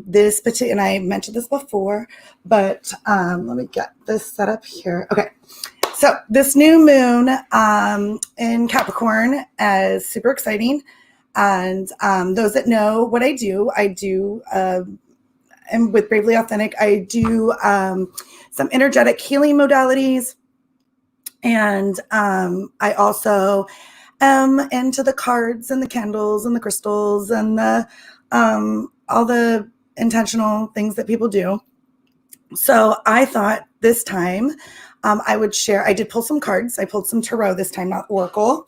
This particular, and I mentioned this before, but let me get this set up here. Okay. So this new moon in Capricorn is super exciting. And those that know what I do, and with Bravely Authentic, I do some energetic healing modalities. And I also am into the cards and the candles and the crystals and the all the intentional things that people do. So I thought this time I would share. I did pull some cards. I pulled some tarot this time, not oracle.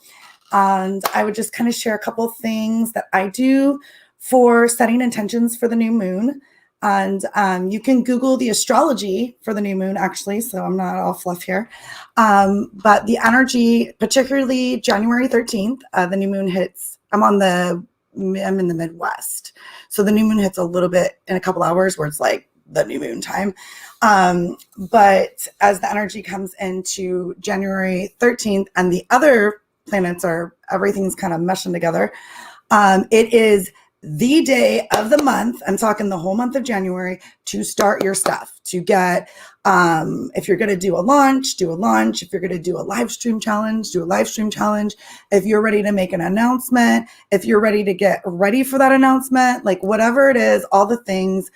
And I would just kind of share a couple of things that I do for setting intentions for the new moon. And you can Google the astrology for the new moon, actually, so I'm not all fluff here. But the energy, particularly January 13th, the new moon hits. I'm in the Midwest. So the new moon hits a little bit in a couple hours where it's like the new moon time. But as the energy comes into January 13th and the other planets everything's kind of meshing together, it is the day of the month, I'm talking the whole month of January, to start your stuff, to get, if you're going to do a launch, do a launch. If you're going to do a live stream challenge, do a live stream challenge. If you're ready to make an announcement, if you're ready to get ready for that announcement, like whatever it is, all the things,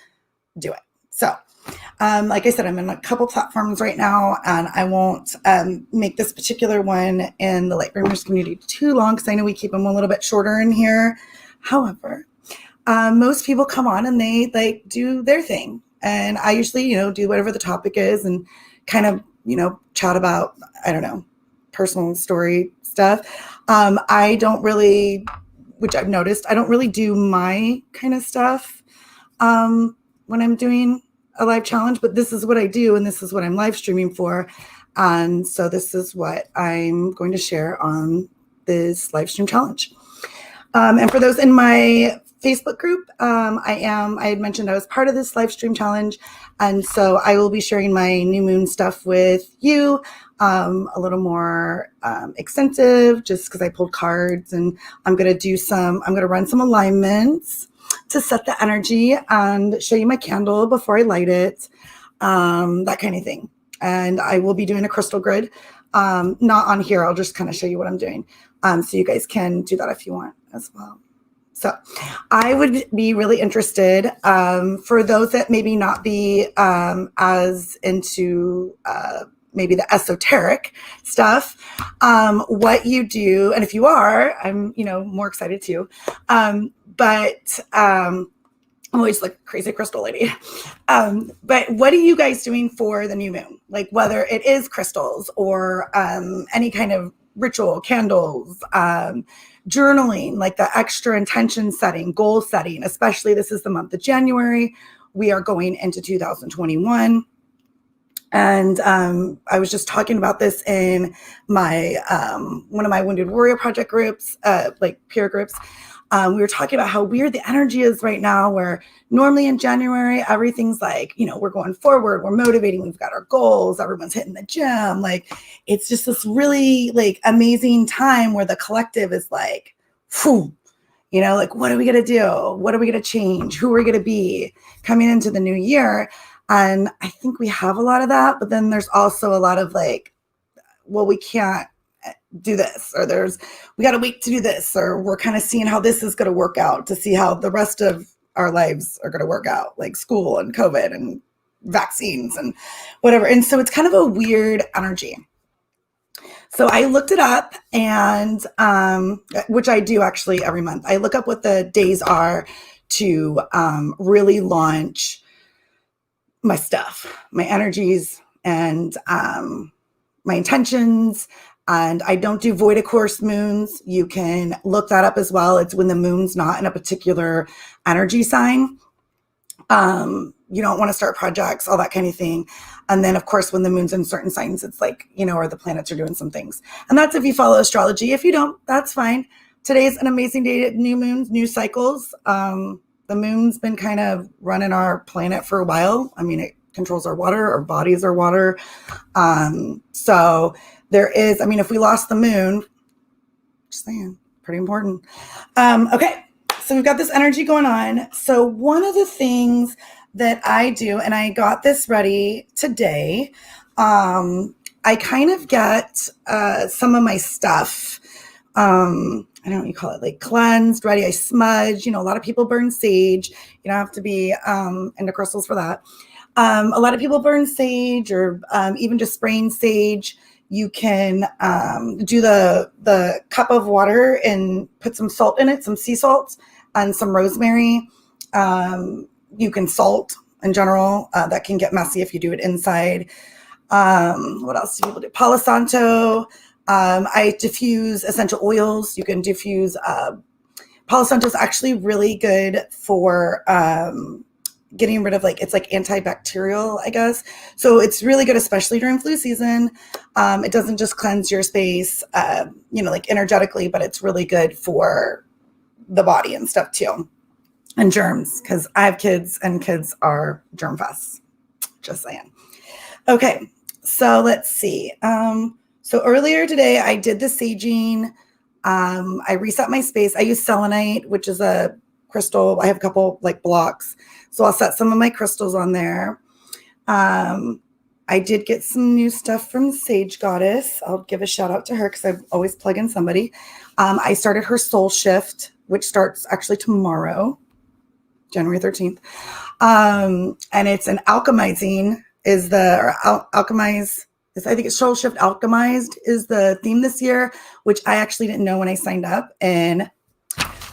do it. So, like I said, I'm in a couple platforms right now, and I won't make this particular one in the Light Bringers community too long because I know we keep them a little bit shorter in here. However, most people come on and they like do their thing. And I usually, do whatever the topic is and kind of, chat about, I don't know, personal story stuff. I don't really, which I've noticed, I don't really do my kind of stuff when I'm doing a live challenge, but this is what I do and this is what I'm live streaming for. And so this is what I'm going to share on this live stream challenge. And for those in my Facebook group, I had mentioned I was part of this live stream challenge. And so I will be sharing my new moon stuff with you, a little more extensive, just because I pulled cards, and I'm going to run some alignments to set the energy and show you my candle before I light it, that kind of thing. And I will be doing a crystal grid, not on here. I'll just kind of show you what I'm doing. So you guys can do that if you want as well. So I would be really interested, for those that maybe not be as into maybe the esoteric stuff, what you do. And if you are, I'm, more excited too. But I'm always like crazy crystal lady. But what are you guys doing for the new moon? Like whether it is crystals or any kind of ritual, candles, journaling, like the extra intention setting, goal setting, especially this is the month of January. We are going into 2021. And I was just talking about this in my one of my Wounded Warrior Project groups, like peer groups. We were talking about how weird the energy is right now, where normally in January, everything's like, we're going forward, we're motivating, we've got our goals, everyone's hitting the gym. Like, it's just this really like amazing time where the collective is like, whew, like, what are we going to do? What are we going to change? Who are we going to be coming into the new year? And I think we have a lot of that, but then there's also a lot of like, well, we can't do this, or we got to wait to do this, or we're kind of seeing how this is going to work out to see how the rest of our lives are going to work out, like school and COVID and vaccines and whatever. And so it's kind of a weird energy. So I looked it up, and which I do actually every month. I look up what the days are to really launch my stuff, my energies, and my intentions. And I don't do void of course moons. You can look that up as well. It's when the moon's not in a particular energy sign. You don't want to start projects, all that kind of thing. And then, of course, when the moon's in certain signs, it's like, or the planets are doing some things. And that's if you follow astrology. If you don't, that's fine. Today's an amazing day, new moons, new cycles. The moon's been kind of running our planet for a while. I mean, it controls our water, our bodies are water. So there is, if we lost the moon, just saying, pretty important. Okay. so we've got this energy going on. So one of the things that I do, and I got this ready today, I kind of get some of my stuff, I don't know what you call it, like cleansed, ready. I smudge. A lot of people burn sage. You don't have to be into crystals for that. A lot of people burn sage, or even just spraying sage. You can do the cup of water and put some salt in it, some sea salt, and some rosemary. You can salt in general. That can get messy if you do it inside. What else do people do? Palo Santo. I diffuse essential oils. You can diffuse. Palo Santo is actually really good for getting rid of, it's like antibacterial, I guess. So it's really good, especially during flu season. It doesn't just cleanse your space, like energetically, but it's really good for the body and stuff too. And germs, because I have kids and kids are germ fests. Just saying. Okay, so let's see. So earlier today, I did the saging. I reset my space. I use selenite, which is a crystal. I have a couple blocks. So I'll set some of my crystals on there. I did get some new stuff from Sage Goddess. I'll give a shout out to her because I always plug in somebody. I started her soul shift, which starts actually tomorrow, January 13th. And it's an alchemizing alchemize. I think it's Soul Shift Alchemized is the theme this year, which I actually didn't know when I signed up. And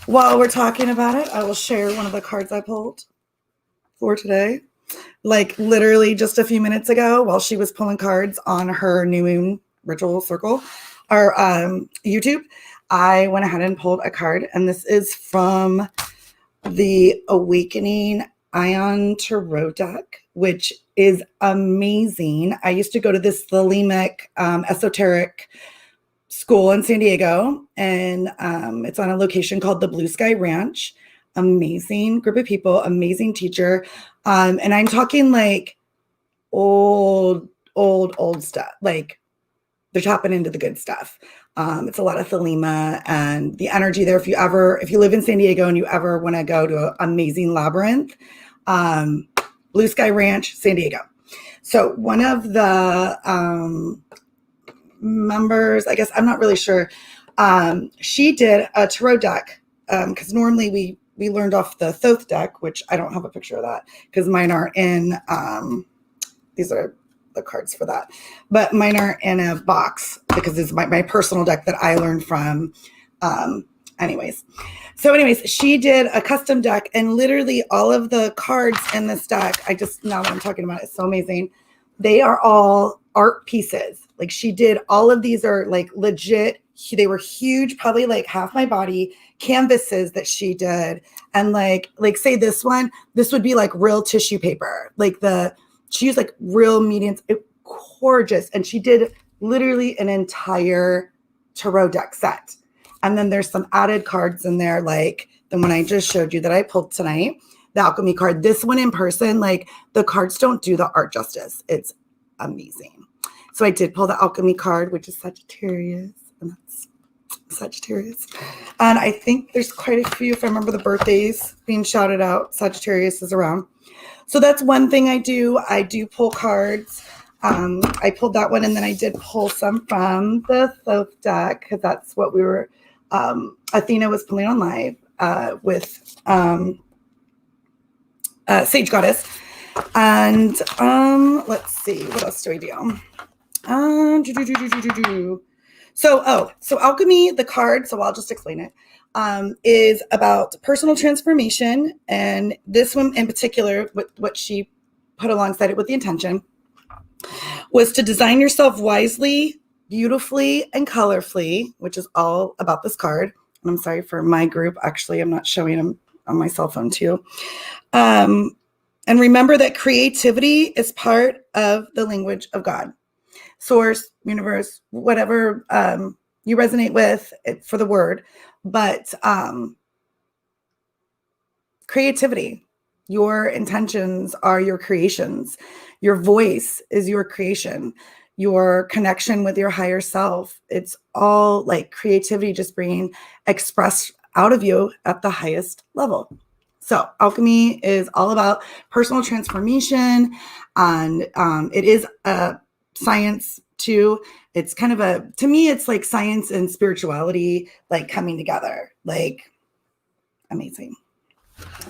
while we're talking about it, I will share one of the cards I pulled for today. Literally just a few minutes ago, while she was pulling cards on her New Moon Ritual Circle or YouTube, I went ahead and pulled a card. And this is from the Awakening Ion Tarot deck, which is amazing. I used to go to this thelemic esoteric school in San Diego, and it's on a location called the Blue Sky Ranch. Amazing group of people, amazing teacher. And I'm talking old stuff. They're tapping into the good stuff. It's a lot of thelema and the energy there. If you live in San Diego and you ever want to go to an amazing labyrinth, Blue Sky Ranch, San Diego. So one of the members, I guess, I'm not really sure. She did a tarot deck because normally we learned off the Thoth deck, which I don't have a picture of that because mine aren't in. These are the cards for that, but mine aren't in a box because it's my personal deck that I learned from. Anyways, she did a custom deck, and literally all of the cards in this deck, now that I'm talking about it, it's so amazing. They are all art pieces. She did all of these are legit. They were huge, probably half my body canvases that she did. And say this one, this would be real tissue paper. She used real mediums, gorgeous. And she did literally an entire tarot deck set. And then there's some added cards in there, like the one I just showed you that I pulled tonight, the alchemy card. This one in person, the cards don't do the art justice. It's amazing. So I did pull the alchemy card, which is Sagittarius. And that's Sagittarius. And I think there's quite a few, if I remember the birthdays being shouted out, Sagittarius is around. So that's one thing I do. I do pull cards. I pulled that one, and then I did pull some from the Thoth deck because that's what we were. Athena was pulling on live with Sage Goddess, and let's see, what else do I do? So alchemy, the card. So I'll just explain it. Is about personal transformation, and this one in particular, what she put alongside it with the intention, was to design yourself wisely, beautifully, and colorfully, which is all about this card. And I'm sorry for my group. Actually, I'm not showing them on my cell phone too. And remember that creativity is part of the language of God, source, universe, whatever you resonate with for the word. But creativity, your intentions are your creations. Your voice is your creation. Your connection with your higher self. It's all creativity just being expressed out of you at the highest level. So alchemy is all about personal transformation, and it is a science too. It's kind of to me, it's like science and spirituality, like coming together, like amazing,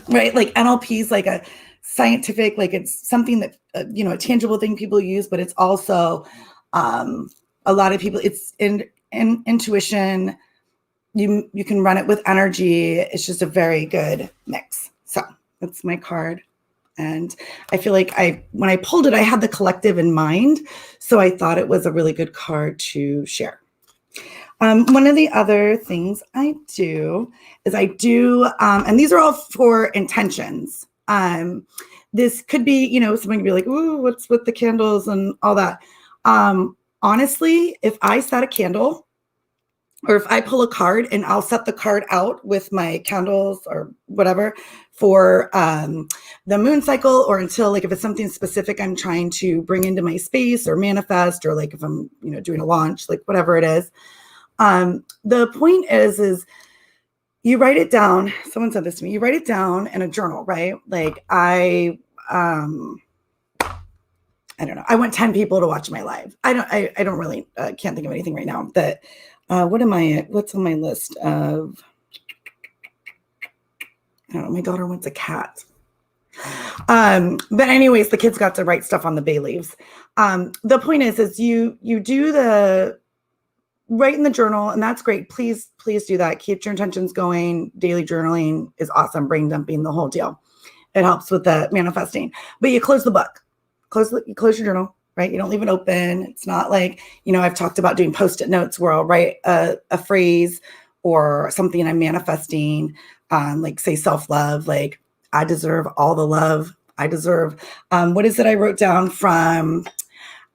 right? Like NLP is like a scientific, like it's something that, a tangible thing people use, but it's also a lot of people, it's in intuition. You can run it with energy. It's just a very good mix. So that's my card. And I feel like when I pulled it, I had the collective in mind. So I thought it was a really good card to share. One of the other things I do is and these are all for intentions. This could be, someone could be like, ooh, what's with the candles and all that. Honestly, if I set a candle, or if I pull a card and I'll set the card out with my candles or whatever for the moon cycle, or until, like, if it's something specific I'm trying to bring into my space or manifest, or like if I'm, doing a launch, like whatever it is. The point is you write it down. Someone said this to me, you write it down in a journal, right? Like I don't know. I want 10 people to watch my live. I don't really, can't think of anything right now that, what's on my list of, I don't know. My daughter wants a cat. But anyways, the kids got to write stuff on the bay leaves. The point is you do the write in the journal, and that's great. Please do that. Keep your intentions going. Daily journaling is awesome. Brain dumping, the whole deal. It helps with the manifesting, but you close the book, you close your journal, right? You don't leave it open. It's not like, I've talked about doing Post-it notes where I'll write a phrase or something I'm manifesting, like say self-love, like I deserve all the love. I deserve, what is it I wrote down from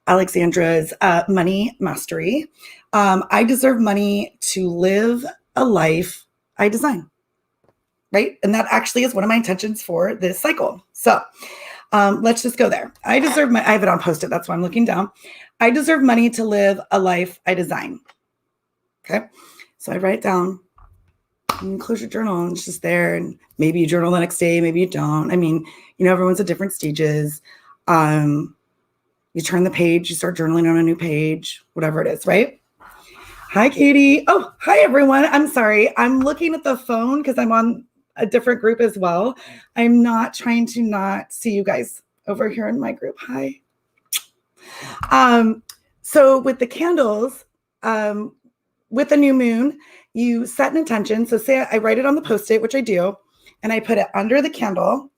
Alexandra's Money Mastery? I deserve money to live a life I design, right? And that actually is one of my intentions for this cycle. So let's just go there. I have it on Post-it. That's why I'm looking down. I deserve money to live a life I design. Okay. So I write it down and close your journal, and it's just there. And maybe you journal the next day, maybe you don't. I mean, everyone's at different stages. You turn the page, you start journaling on a new page, whatever it is, right? Hi, Katie. Oh, hi, everyone. I'm sorry. I'm looking at the phone because I'm on a different group as well. I'm not trying to not see you guys over here in my group. Hi. So with the candles, with the new moon, you set an intention. So say I write it on the Post-it, which I do, and I put it under the candle.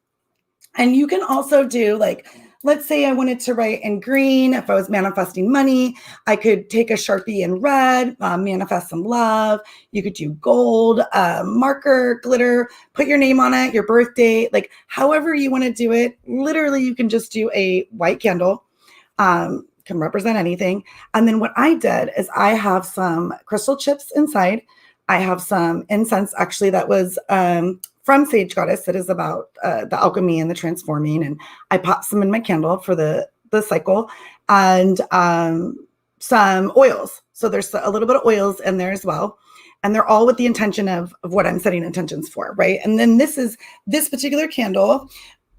And you can also do, like, let's say I wanted to write in green. If I was manifesting money, I could take a Sharpie in red, manifest some love. You could do gold, marker, glitter, put your name on it, your birth date, like however you want to do it. Literally, you can just do a white candle, can represent anything. And then what I did is I have some crystal chips inside. I have some incense, actually, that was from Sage Goddess, that is about the alchemy and the transforming. And I popped some in my candle for the cycle, and some oils. So there's a little bit of oils in there as well. And they're all with the intention of what I'm setting intentions for, right? And then this particular candle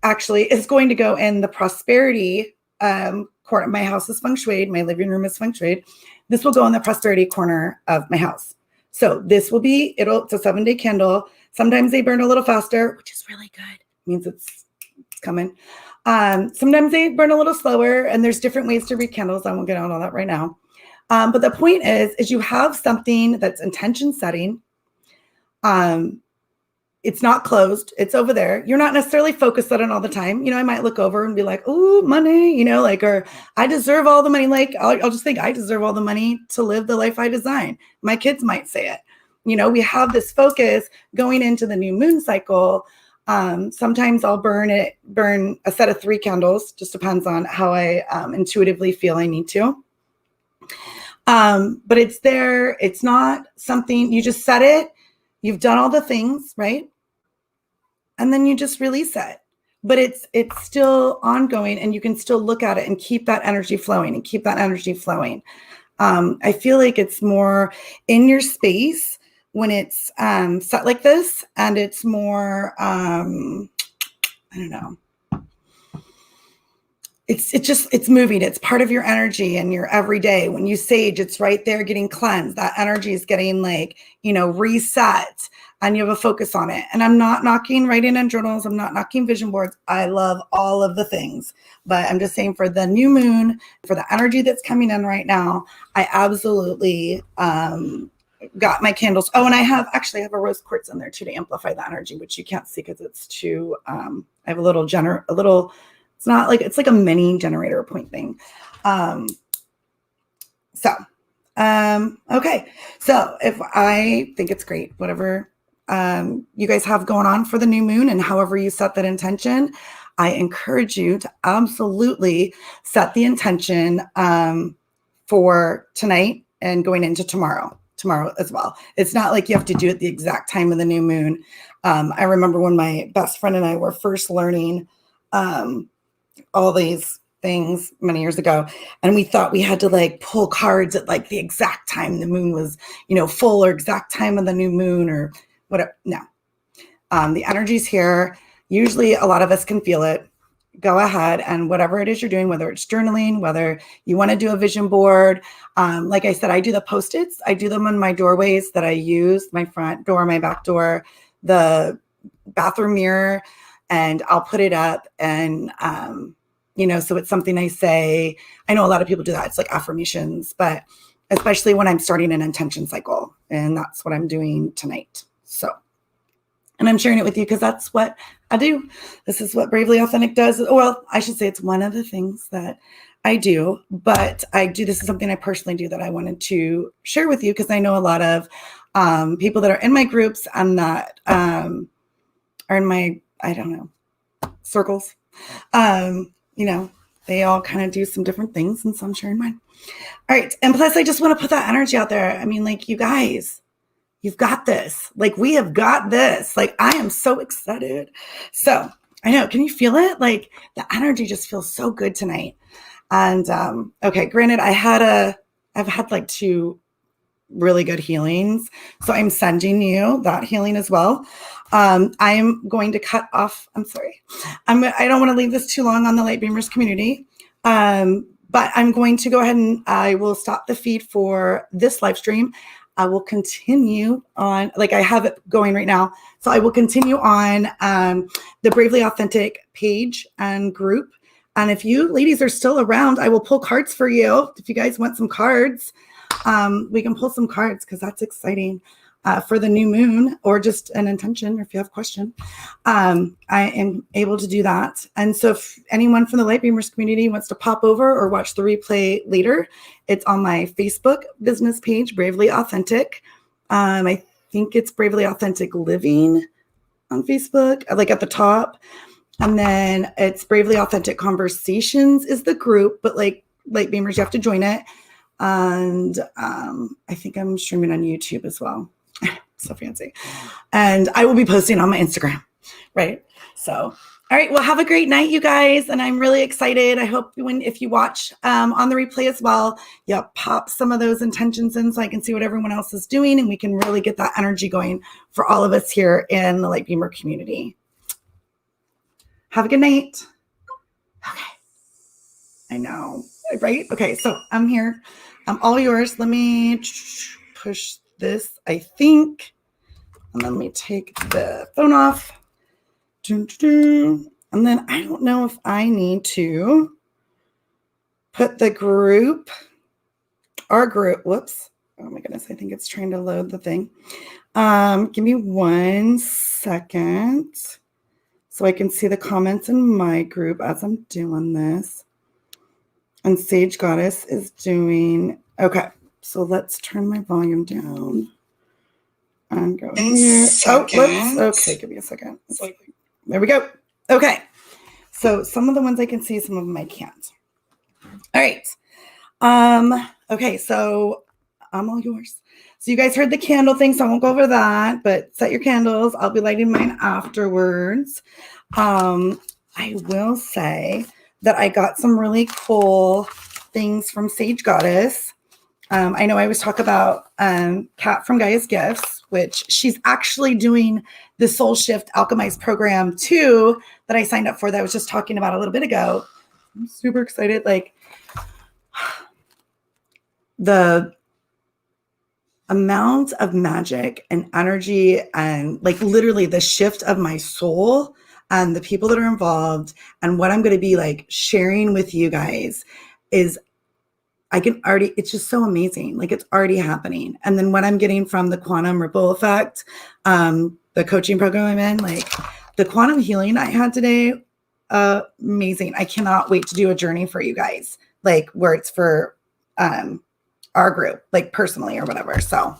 actually is going to go in the prosperity corner. My house is feng shuied. My living room is feng shuied. This will go in the prosperity corner of my house. So this will be, it's a 7-day candle. Sometimes they burn a little faster, which is really good. It means it's coming. Sometimes they burn a little slower, and there's different ways to read candles. I won't get on all that right now. But the point is you have something that's intention setting. It's not closed. It's over there. You're not necessarily focused on it all the time. I might look over and be like, "Ooh, money," or I deserve all the money. Like I'll just think I deserve all the money to live the life I design. My kids might say it. We have this focus going into the new moon cycle. Sometimes I'll burn a set of 3 candles. Just depends on how I intuitively feel I need to. But it's there. It's not something you just set it. You've done all the things, right? And then you just release it. But it's still ongoing, and you can still look at it and keep that energy flowing I feel like it's more in your space. when it's set like this, and it's more, I don't know. It's moving. It's part of your energy and your everyday. When you sage, it's right there getting cleansed. That energy is getting like, reset, and you have a focus on it. And I'm not knocking writing in journals. I'm not knocking vision boards. I love all of the things, but I'm just saying for the new moon, for the energy that's coming in right now, I absolutely, got my candles. Oh, and I have a rose quartz in there too to amplify the energy, which you can't see because it's too, I have a little, it's not like, it's like a mini generator point thing. Okay. So if I think it's great, whatever you guys have going on for the new moon and however you set that intention, I encourage you to absolutely set the intention for tonight and going into tomorrow as well. It's not like you have to do it the exact time of the new moon. I remember when my best friend and I were first learning all these things many years ago, and we thought we had to like pull cards at like the exact time the moon was, full, or exact time of the new moon or whatever. No, the energy's here. Usually a lot of us can feel it. Go ahead and whatever it is you're doing, whether it's journaling, whether you want to do a vision board. Like I said, I do the Post-its. I do them on my doorways that I use, my front door, my back door, the bathroom mirror, and I'll put it up. And, so it's something I say. I know a lot of people do that. It's like affirmations, but especially when I'm starting an intention cycle, and that's what I'm doing tonight. So, and I'm sharing it with you because that's what I do. This is what Bravely Authentic does. Well, I should say it's one of the things that I do, but this is something I personally do that I wanted to share with you because I know a lot of people that are in my groups and that are in my, circles. They all kind of do some different things, and so I'm sharing mine. All right. And plus, I just want to put that energy out there. I mean, like, you guys, you've got this. Like, we have got this. Like, I am so excited. So I know, can you feel it? Like, the energy just feels so good tonight. And okay, granted, I've had like 2 really good healings. So I'm sending you that healing as well. I'm going to cut off. I'm sorry. I don't want to leave this too long on the Light Beamers community. But I'm going to go ahead and I will stop the feed for this live stream. I will continue on, like I have it going right now. So I will continue on the Bravely Authentic page and group. And if you ladies are still around, I will pull cards for you. If you guys want some cards, we can pull some cards because that's exciting for the new moon, or just an intention, or if you have a question. I am able to do that. And so if anyone from the Light Beamers community wants to pop over or watch the replay later, it's on my Facebook business page, Bravely Authentic. I think it's Bravely Authentic Living on Facebook, like at the top. And then it's Bravely Authentic Conversations is the group, but like Light Beamers, you have to join it. And I think I'm streaming on YouTube as well. So fancy. And I will be posting on my Instagram, right? So, all right. Well, have a great night, you guys. And I'm really excited. I hope if you watch on the replay as well, pop some of those intentions in so I can see what everyone else is doing, and we can really get that energy going for all of us here in the Light Beamer community. Have a good night. Okay. I know, right? Okay. So I'm here. I'm all yours. Let me push this, I think. And then let me take the phone off. And then I don't know if I need to put the group, our group, whoops. Oh my goodness, I think it's trying to load the thing. Give me 1 second so I can see the comments in my group as I'm doing this. And Sage Goddess is doing, okay. So let's turn my volume down and go here. Oh, whoops. Okay, give me a second. There we go. Okay. So some of the ones I can see, some of them I can't. All right. Okay, so I'm all yours. So you guys heard the candle thing, so I won't go over that, but set your candles. I'll be lighting mine afterwards. I will say that I got some really cool things from Sage Goddess. I know I always talk about Kat from Gaia's Gifts, which she's actually doing the Soul Shift Alchemized program too, that I signed up for, that I was just talking about a little bit ago. I'm super excited. Like, the amount of magic and energy and like literally the shift of my soul and the people that are involved and what I'm going to be like sharing with you guys is, I can already, it's just so amazing. Like, it's already happening. And then what I'm getting from the quantum ripple effect, the coaching program I'm in, like the quantum healing I had today, amazing. I cannot wait to do a journey for you guys, like where it's for our group, like personally or whatever. So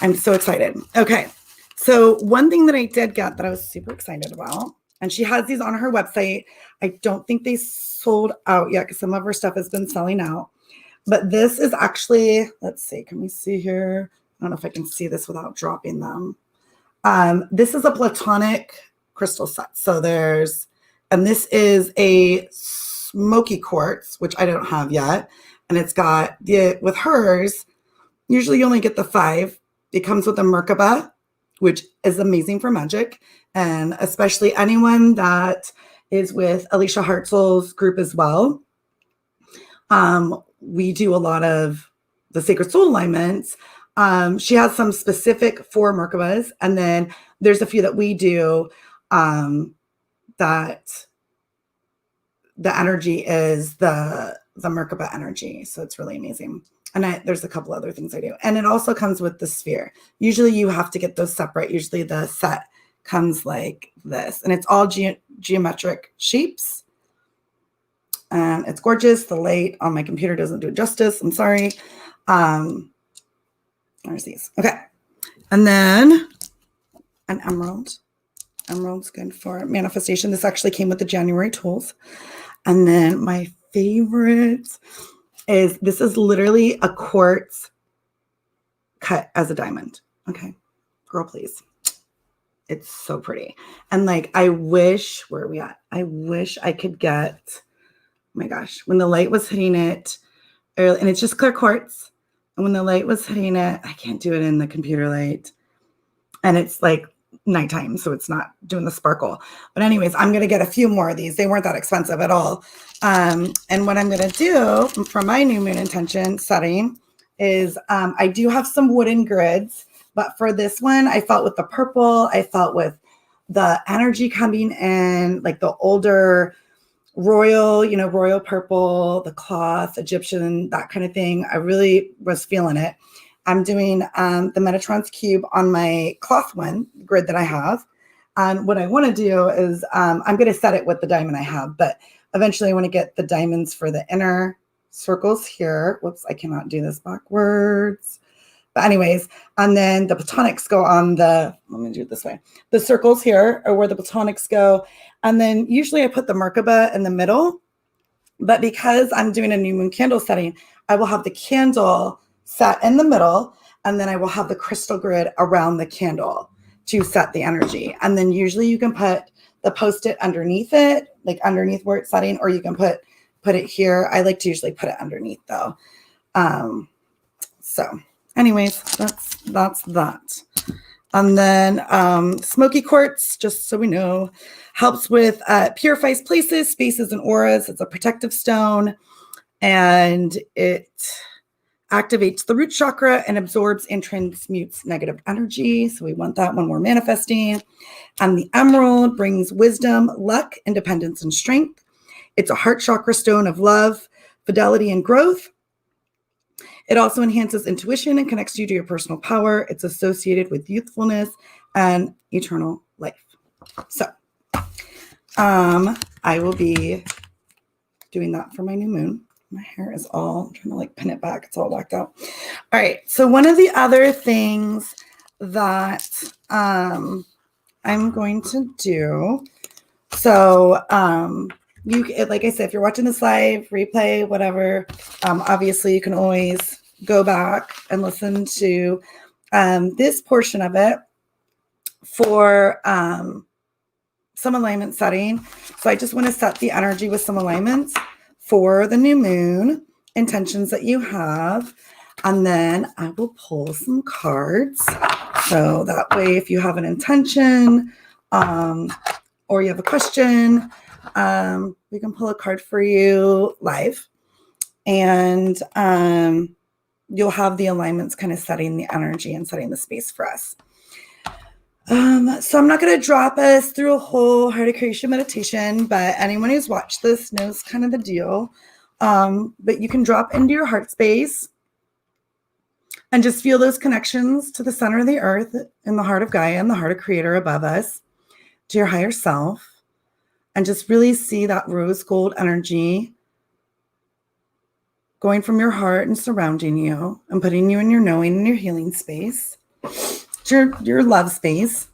I'm so excited. Okay. So one thing that I did get that I was super excited about, and she has these on her website. I don't think they sold out yet because some of her stuff has been selling out. But this is actually, let's see, can we see here? I don't know if I can see this without dropping them. This is a Platonic Crystal set. So there's, and this is a Smoky Quartz, which I don't have yet. And it's got, with hers, usually you only get the 5. It comes with a Merkaba, which is amazing for magic. And especially anyone that is with Alicia Hartzell's group as well. We do a lot of the sacred soul alignments. She has some specific for Merkabas, and then there's a few that we do that the energy is the Merkaba energy. So it's really amazing. And there's a couple other things I do. And it also comes with the sphere. Usually you have to get those separate. Usually the set comes like this. And it's all geometric shapes. And it's gorgeous. The light on my computer doesn't do it justice. I'm sorry. There's these. Okay. And then an emerald. Emerald's good for manifestation. This actually came with the January tools. And then my favorite is, this is literally a quartz cut as a diamond. Okay. Girl, please. It's so pretty. And like, I wish, where are we at? I wish I could get, oh my gosh, when the light was hitting it early, and it's just clear quartz. And when the light was hitting it, I can't do it in the computer light. And it's like nighttime, so it's not doing the sparkle. But anyways, I'm going to get a few more of these. They weren't that expensive at all. And what I'm going to do for my new moon intention setting is I do have some wooden grids, but for this one, I felt with the purple, I felt with the energy coming in, like the older royal, royal purple, the cloth, Egyptian, that kind of thing. I really was feeling it. I'm doing the Metatron's Cube on my cloth one grid that I have. And what I want to do is I'm going to set it with the diamond I have, but eventually I want to get the diamonds for the inner circles here. Whoops, I cannot do this backwards. But anyways, and then the platonics go on the, let me do it this way. The circles here are where the platonics go. And then usually I put the Merkaba in the middle, but because I'm doing a new moon candle setting, I will have the candle set in the middle, and then I will have the crystal grid around the candle to set the energy. And then usually you can put the post-it underneath it, like underneath where it's setting, or you can put it here. I like to usually put it underneath though. So anyways, that's that. And then Smoky Quartz, just so we know, helps with purifies places, spaces, and auras. It's a protective stone, and it activates the root chakra and absorbs and transmutes negative energy. So we want that when we're manifesting. And the emerald brings wisdom, luck, independence, and strength. It's a heart chakra stone of love, fidelity, and growth. It also enhances intuition and connects you to your personal power. It's associated with youthfulness and eternal life. So I will be doing that for my new moon. My hair is all, I'm trying to like pin it back. It's all whacked out. All right. So one of the other things that I'm going to do, so you, like I said, if you're watching this live, replay, whatever, obviously you can always go back and listen to this portion of it for some alignment setting. So I just want to set the energy with some alignments for the new moon. intentions that you have. And then I will pull some cards. So that way, if you have an intention or you have a question, we can pull a card for you live. And you'll have the alignments kind of setting the energy and setting the space for us. So I'm not going to drop us through a whole heart of creation meditation, but anyone who's watched this knows kind of the deal. But you can drop into your heart space and just feel those connections to the center of the earth, in the heart of Gaia and the heart of Creator above us, to your higher self, and just really see that rose gold energy going from your heart and surrounding you and putting you in your knowing and your healing space, your love space.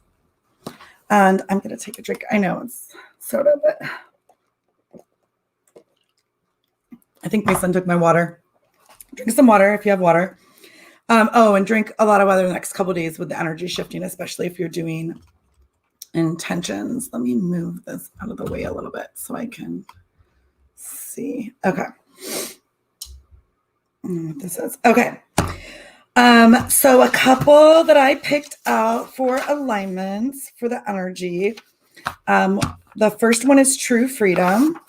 And I'm going to take a drink. I know it's soda, but I think my son took my water. Drink some water if you have water. And drink a lot of water the next couple of days with the energy shifting, especially if you're doing intentions. Let me move this out of the way a little bit so I can see. Okay. I don't know what this is. Okay. So a couple that I picked out for alignments for the energy. The first one is true freedom.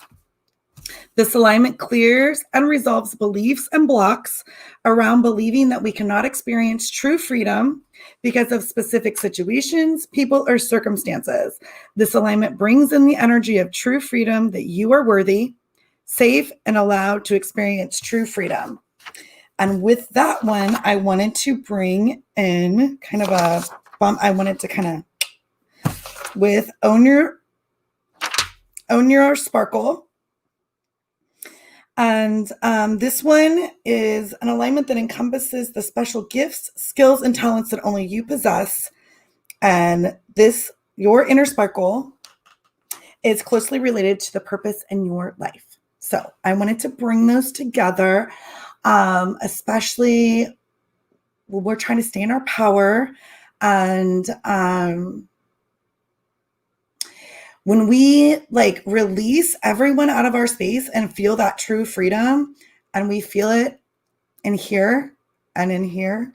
This alignment clears and resolves beliefs and blocks around believing that we cannot experience true freedom because of specific situations, people, or circumstances. This alignment brings in the energy of true freedom, that you are worthy, safe, and allowed to experience true freedom. And with that one, I wanted to bring in kind of a bump. I wanted to kind of with own your sparkle. And this one is an alignment that encompasses the special gifts, skills, and talents that only you possess. And your inner sparkle, is closely related to the purpose in your life. So I wanted to bring those together, especially when we're trying to stay in our power. And when we release everyone out of our space and feel that true freedom, and we feel it in here and in here,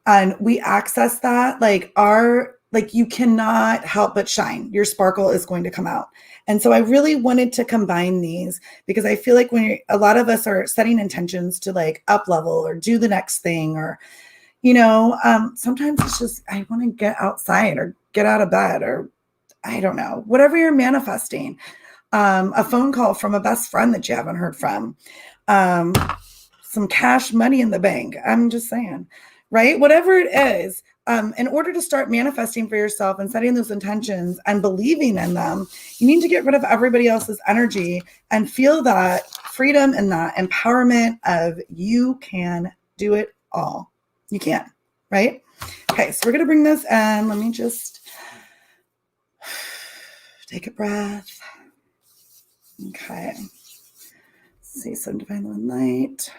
and we access that, you cannot help but shine. Your sparkle is going to come out. And so I really wanted to combine these, because I feel like a lot of us are setting intentions to up level or do the next thing, or, sometimes it's just, I want to get outside or get out of bed, or I don't know, whatever you're manifesting, a phone call from a best friend that you haven't heard from, some cash money in the bank. I'm just saying, right? Whatever it is, in order to start manifesting for yourself and setting those intentions and believing in them, you need to get rid of everybody else's energy and feel that freedom and that empowerment of you can do it all. You can, right? Okay, so we're going to bring this in. Let me just take a breath. Okay. Let's see some divine love and light.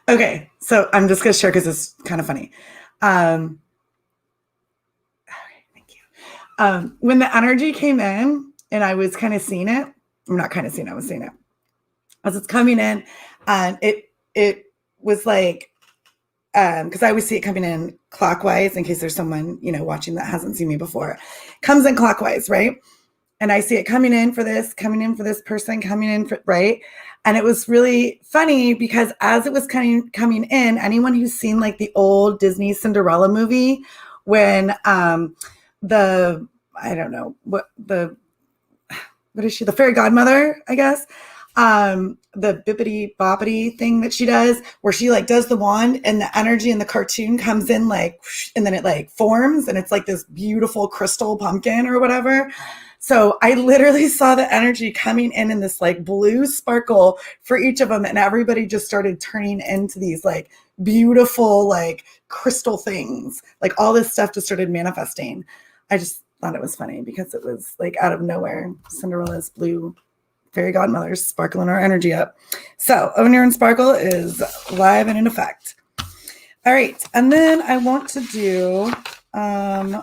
Okay, so I'm just going to share because it's kind of funny. Okay, thank you. When the energy came in and I was kind of seeing it, I'm not kind of seeing it, I was seeing it. As it's coming in, and it was because I always see it coming in clockwise in case there's someone, watching that hasn't seen me before. Comes in clockwise, right? And I see it coming in for this person, coming in for, right? And it was really funny because as it was coming in, anyone who's seen the old Disney Cinderella movie, when the fairy godmother, I guess, the bippity boppity thing that she does, where she does the wand and the energy in the cartoon comes in and then it forms and it's this beautiful crystal pumpkin or whatever. So I literally saw the energy coming in this blue sparkle for each of them, and everybody just started turning into these beautiful crystal things. All this stuff just started manifesting. I just thought it was funny because it was out of nowhere. Cinderella's blue fairy godmothers sparkling our energy up. So Own Your Own Sparkle is live and in effect. All right, and then I want to do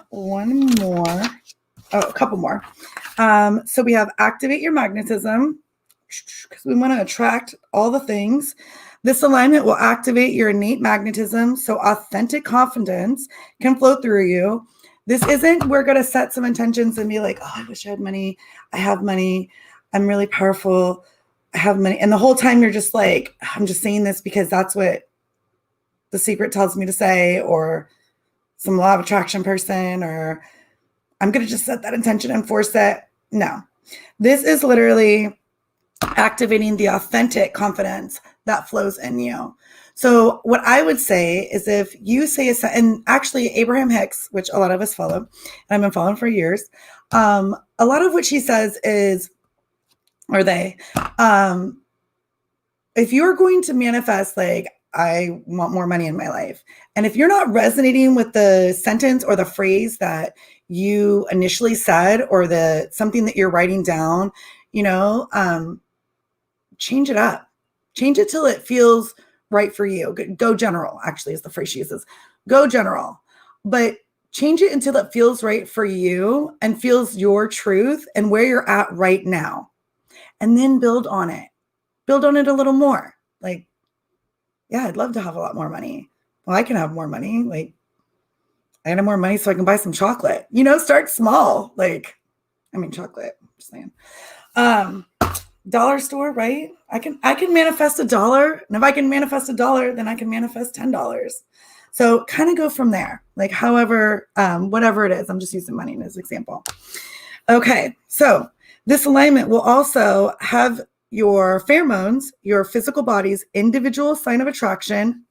one more. a couple more. So we have activate your magnetism, because we want to attract all the things. This alignment will activate your innate magnetism so authentic confidence can flow through you. This isn't, we're going to set some intentions and be like, oh, I wish I had money. I have money. I'm really powerful. I have money. And the whole time you're just like, I'm just saying this because that's what the secret tells me to say, or some law of attraction person, or I'm going to just set that intention and force it. No, this is literally activating the authentic confidence that flows in you. So what I would say is, if you say, and actually Abraham Hicks, which a lot of us follow, and I've been following for years, a lot of what she says is, or they, if you're going to manifest, like, I want more money in my life, and if you're not resonating with the sentence or the phrase that you initially said, or the something that you're writing down, change it up. Change it till it feels right for you. Go general, actually, is the phrase she uses. Go general. But change it until it feels right for you and feels your truth and where you're at right now. And then build on it. Build on it a little more. Like, yeah, I'd love to have a lot more money. Well, I can have more money. Like, I have more money so I can buy some chocolate. Start small. Like, chocolate. I'm just saying. Dollar store, right? I can manifest $1. And if I can manifest $1, then I can manifest $10. So kind of go from there. Like, however, whatever it is. I'm just using money as an example. Okay. So this alignment will also have your pheromones, your physical body's individual sign of attraction,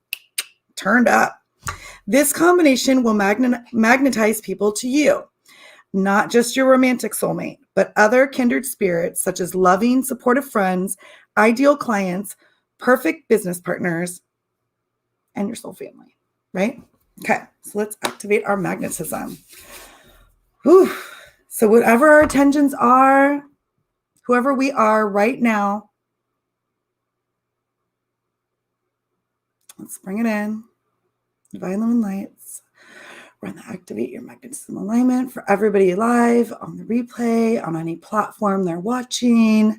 turned up. This combination will magnetize people to you, not just your romantic soulmate, but other kindred spirits, such as loving, supportive friends, ideal clients, perfect business partners, and your soul family, right? Okay, so let's activate our magnetism. Whew. So whatever our intentions are, whoever we are right now, let's bring it in. Divine Love and Lights. We're going to activate your magnetism alignment for everybody live, on the replay, on any platform they're watching,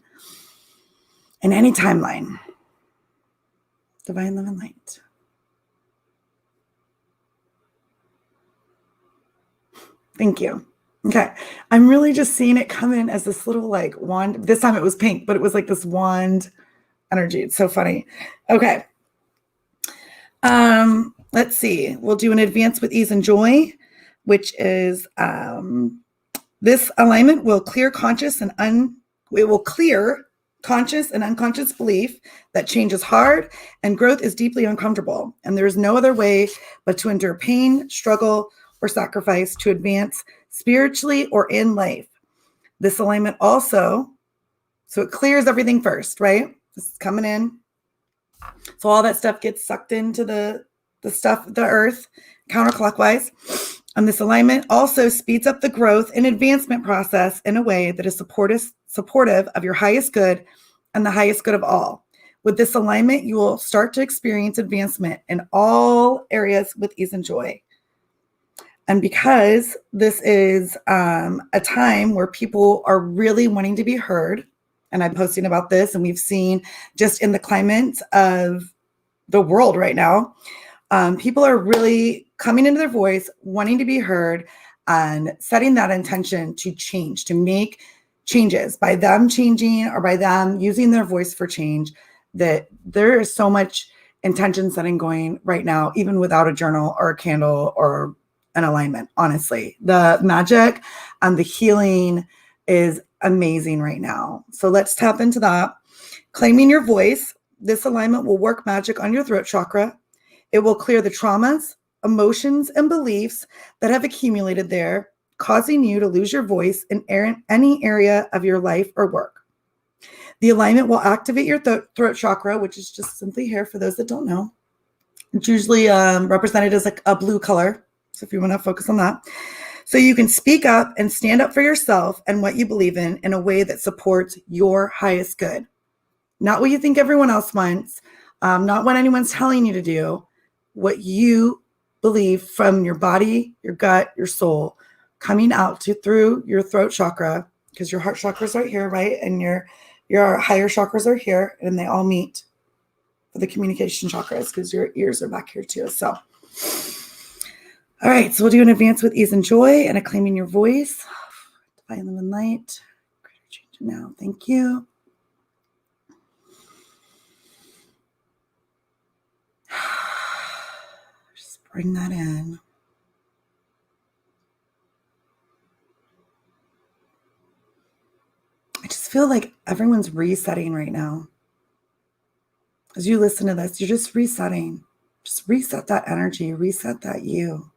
in any timeline. Divine Love and Light. Thank you. Okay. I'm really just seeing it come in as this little like wand. This time it was pink, but it was like this wand energy. It's so funny. Okay. Let's see. We'll do an advance with ease and joy, which is this alignment will clear conscious and unconscious belief that change is hard and growth is deeply uncomfortable, and there is no other way but to endure pain, struggle, or sacrifice to advance spiritually or in life. This alignment also, so it clears everything first, right? This is coming in. So all that stuff gets sucked into the earth counterclockwise. And this alignment also speeds up the growth and advancement process in a way that is supportive of your highest good and the highest good of all. With this alignment, you will start to experience advancement in all areas with ease and joy. And because this is a time where people are really wanting to be heard, and I'm posting about this, and we've seen just in the climate of the world right now, people are really coming into their voice, wanting to be heard, and setting that intention to change, to make changes by them changing or by them using their voice for change. That there is so much intention setting going right now, even without a journal or a candle or an alignment. Honestly, the magic and the healing is amazing right now. So let's tap into that. Claiming your voice. This alignment will work magic on your throat chakra. It will clear the traumas, emotions, and beliefs that have accumulated there, causing you to lose your voice in any area of your life or work. The alignment will activate your throat chakra, which is just simply hair for those that don't know. It's usually represented as like a blue color. So if you want to focus on that. So you can speak up and stand up for yourself and what you believe in a way that supports your highest good. Not what you think everyone else wants, not what anyone's telling you to do, what you believe from your body, your gut, your soul, coming out through your throat chakra, because your heart chakra is right here, right? And your higher chakras are here, and they all meet for the communication chakras because your ears are back here too. So, all right, so we'll do an advance with ease and joy and a claiming your voice. Divine love and light. Change it now. Thank you. Just bring that in. I just feel like everyone's resetting right now. As you listen to this, you're just resetting. Just reset that energy, reset that you.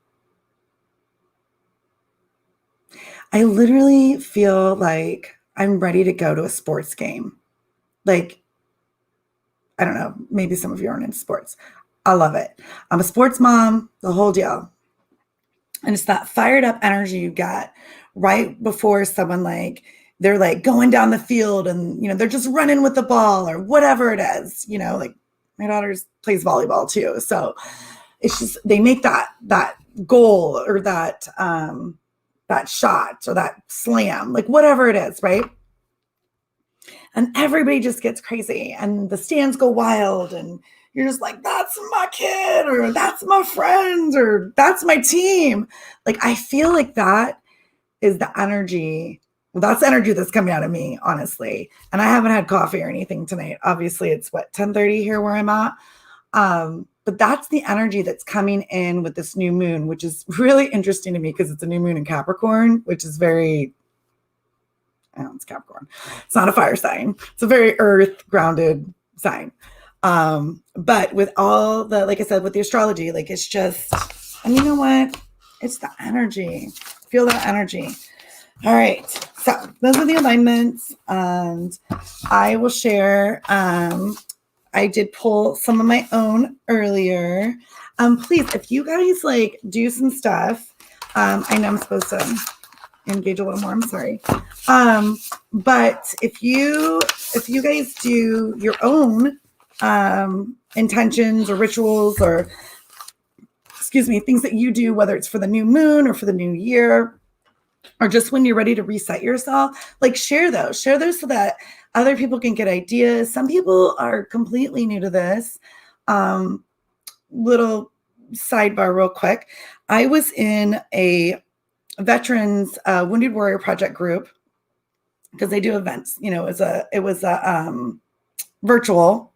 I literally feel like I'm ready to go to a sports game. Like, I don't know, maybe some of you aren't into sports. I love it. I'm a sports mom, the whole deal. And it's that fired up energy you get right before someone they're like going down the field and, they're just running with the ball or whatever it is, like my daughter plays volleyball too. So it's just, they make that goal or that shot or that slam, like whatever it is, right? And everybody just gets crazy and the stands go wild and you're just like, that's my kid or that's my friend or that's my team. Like, I feel like that is the energy. Well, that's the energy that's coming out of me, honestly. And I haven't had coffee or anything tonight. Obviously, it's 10:30 here where I'm at. But that's the energy that's coming in with this new moon, which is really interesting to me because it's a new moon in Capricorn, which is very, it's Capricorn. It's not a fire sign. It's a very earth grounded sign. But with all the, like I said, with the astrology, it's just, and you know what? It's the energy. Feel that energy. All right. So those are the alignments. And I will share, I did pull some of my own earlier. Please, if you guys do some stuff, I know I'm supposed to engage a little more. I'm sorry. But if you guys do your own intentions or rituals or things that you do, whether it's for the new moon or for the new year, or just when you're ready to reset yourself, share those so that other people can get ideas. Some people are completely new to this. Little sidebar real quick. I was in a veterans Wounded Warrior Project group because they do events. It was a virtual,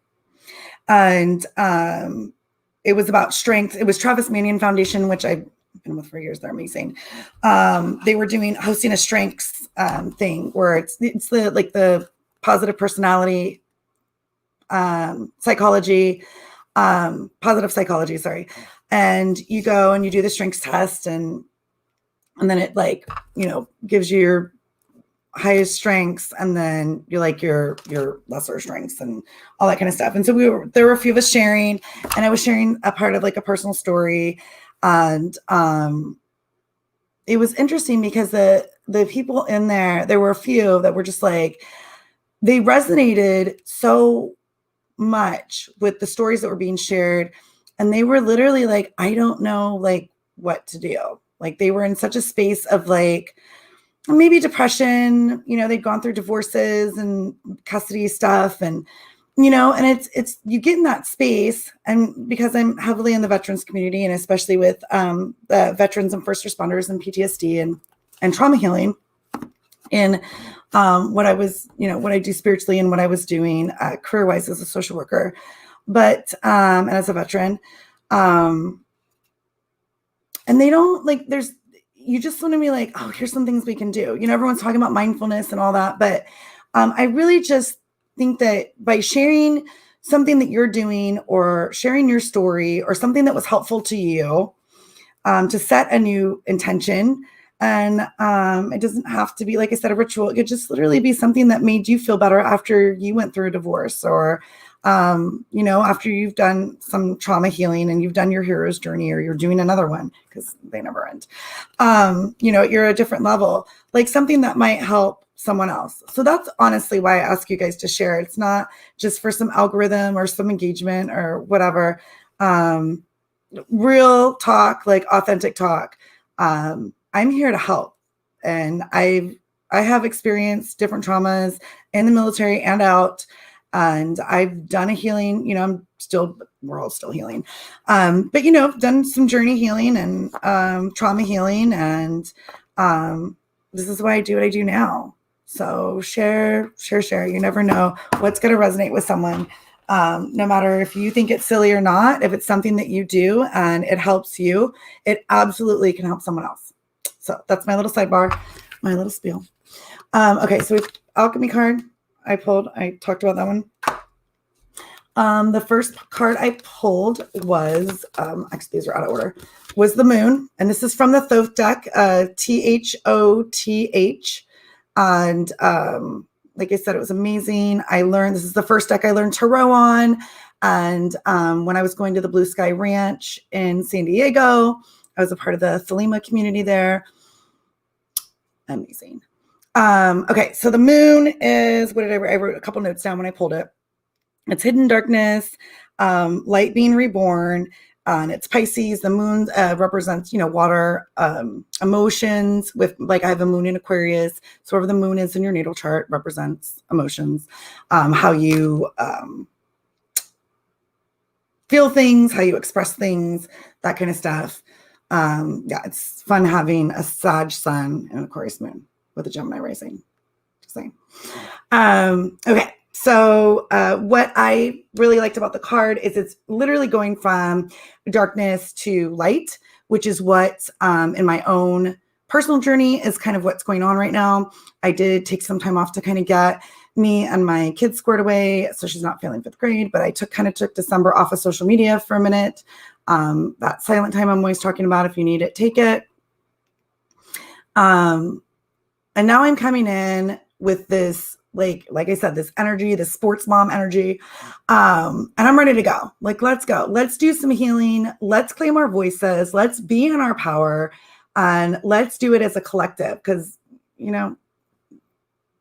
and it was about strength. It was Travis Manion Foundation, which I've been with for years. They're amazing. They were hosting a strengths thing where it's the positive personality psychology, positive psychology, sorry. And you go and you do the strengths test and then it gives you your highest strengths and then your lesser strengths and all that kind of stuff. And so there were a few of us sharing, and I was sharing a part of a personal story. And it was interesting because the people in there were a few that were just they resonated so much with the stories that were being shared. And they were literally I don't know, what to do. They were in such a space of maybe depression, they'd gone through divorces and custody stuff. And, and it's, you get in that space. And because I'm heavily in the veterans community and especially with the veterans and first responders and PTSD and trauma healing in what I was, what I do spiritually and what I was doing career-wise as a social worker, but, and as a veteran, and they don't you just want to be oh, here's some things we can do. Everyone's talking about mindfulness and all that, but I really just think that by sharing something that you're doing or sharing your story or something that was helpful to you, to set a new intention. And it doesn't have to be, like I said, a ritual. It could just literally be something that made you feel better after you went through a divorce or, after you've done some trauma healing and you've done your hero's journey or you're doing another one because they never end. You're at a different level, something that might help someone else. So that's honestly why I ask you guys to share. It's not just for some algorithm or some engagement or whatever. Real talk, authentic talk. I'm here to help. And I have experienced different traumas in the military and out. And I've done a healing, we're all still healing. But, done some journey healing and trauma healing. And this is why I do what I do now. So share. You never know what's going to resonate with someone. No matter if you think it's silly or not, if it's something that you do and it helps you, it absolutely can help someone else. So that's my little sidebar, my little spiel. Okay, so we've alchemy card I pulled. I talked about that one. The first card I pulled was, actually these are out of order, was the moon. And this is from the Thoth deck, THOTH. And like I said, it was amazing. This is the first deck I learned tarot on. And when I was going to the Blue Sky Ranch in San Diego, I was a part of the Thelema community there. Amazing. Okay, so the moon is, what did I write? I wrote a couple notes down when I pulled it. It's hidden darkness, light being reborn, and it's Pisces. The moon represents, water, emotions. With I have a moon in Aquarius, so wherever the moon is in your natal chart represents emotions, how you feel things, how you express things, that kind of stuff. It's fun having a Sag sun and Aquarius moon with a Gemini rising. Just saying. Okay. So what I really liked about the card is it's literally going from darkness to light, which is what in my own personal journey is kind of what's going on right now. I did take some time off to kind of get me and my kids squared away, so she's not failing 5th grade, but I took December off of social media for a minute. That silent time I'm always talking about. If you need it, take it. And now I'm coming in with this, like I said, this energy, this sports mom energy. And I'm ready to go. Let's go. Let's do some healing. Let's claim our voices. Let's be in our power. And let's do it as a collective. Because,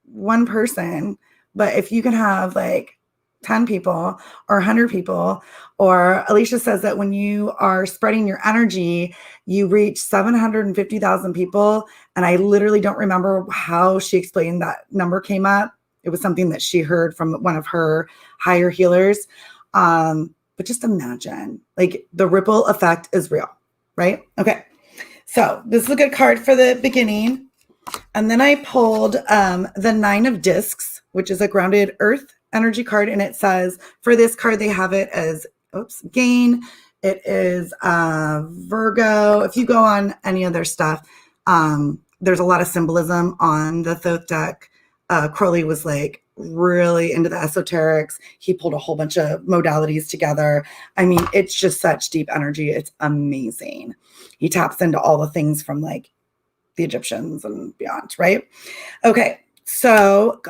one person, but if you can have 10 people or 100 people, or Alicia says that when you are spreading your energy, you reach 750,000 people. And I literally don't remember how she explained that number came up. It was something that she heard from one of her higher healers. But just imagine, the ripple effect is real, right? Okay. So this is a good card for the beginning. And then I pulled the 9 of Discs, which is a grounded earth energy card. And it says, for this card, they have it as, gain. It is Virgo. If you go on any of their stuff, there's a lot of symbolism on the Thoth deck. Crowley was really into the esoterics. He pulled a whole bunch of modalities together. I mean, it's just such deep energy. It's amazing. He taps into all the things from the Egyptians and beyond, right? Okay. So,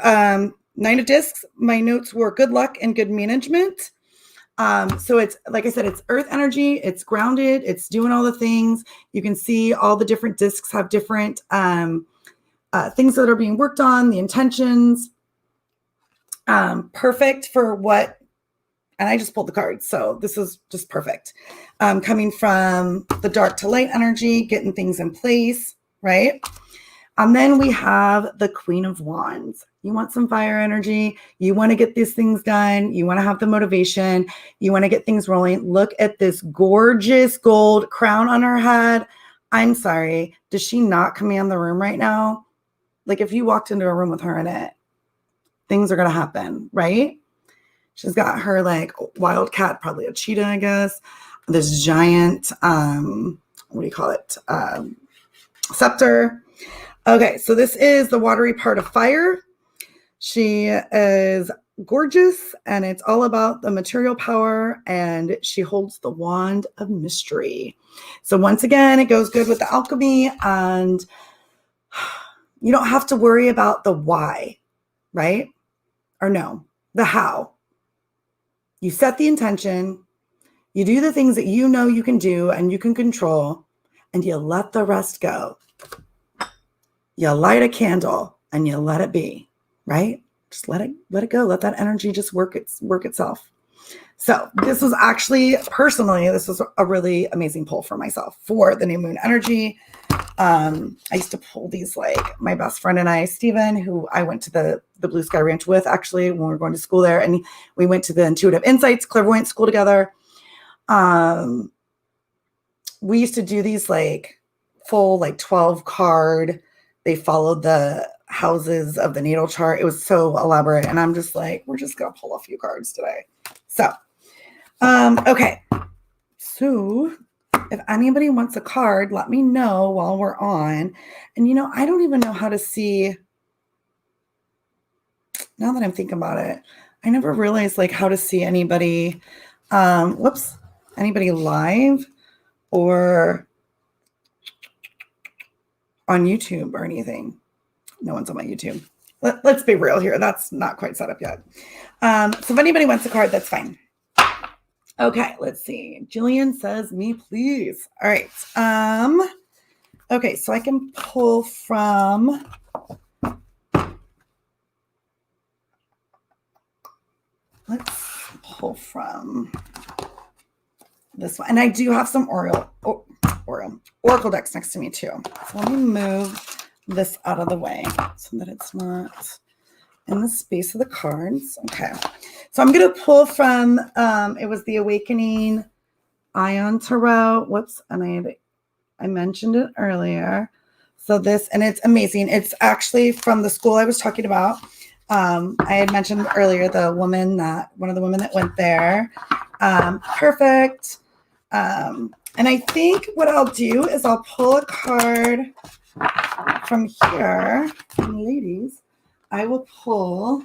9 of Discs, my notes were good luck and good management. So it's, like I said, it's earth energy. It's grounded. It's doing all the things. You can see all the different discs have different, things that are being worked on, the intentions, perfect for what, and I just pulled the cards. So this is just perfect. Coming from the dark to light energy, getting things in place, right? And then we have the Queen of Wands. You want some fire energy. You want to get these things done. You want to have the motivation. You want to get things rolling. Look at this gorgeous gold crown on her head. I'm sorry. Does she not command the room right now? If you walked into a room with her in it, things are going to happen, right? She's got her wildcat, probably a cheetah, I guess. This giant, what do you call it? Scepter. Okay, so this is the watery part of fire. She is gorgeous, and it's all about the material power, and she holds the wand of mystery. So once again, it goes good with the alchemy, and you don't have to worry about the why, right? Or no, the how. You set the intention, you do the things that you know you can do and you can control, and you let the rest go. You light a candle and you let it be, right? Just let it go. Let that energy just work itself. So this was actually, personally, this was a really amazing pull for myself for the new moon energy. I used to pull these, like my best friend and I, Steven, who I went to the Blue Sky Ranch with actually when we were going to school there. And we went to the Intuitive Insights Clairvoyant School together. We used to do these like full, like 12 card. They followed the houses of the natal chart. It was so elaborate. And I'm just like, we're just going to pull a few cards today. So, okay. So if anybody wants a card, let me know while we're on. And, you know, I don't even know how to see, now that I'm thinking about it, I never realized like how to see anybody, anybody live or on YouTube or anything. No one's on my YouTube. Let's be real here. That's not quite set up yet. So if anybody wants a card, that's fine. Okay, let's see. Jillian says, me, please. All right. Okay, so I can pull from, let's pull from this one. And I do have some Oracle decks next to me too. So let me move this out of the way so that it's not in the space of the cards. Okay. So I'm going to pull from, it was the Awakening Ion Tarot. Whoops. And I mentioned it earlier. So this, and it's amazing. It's actually from the school I was talking about. I had mentioned earlier one of the women that went there. Perfect. And I think what I'll do is I'll pull a card from here. And ladies, I will pull.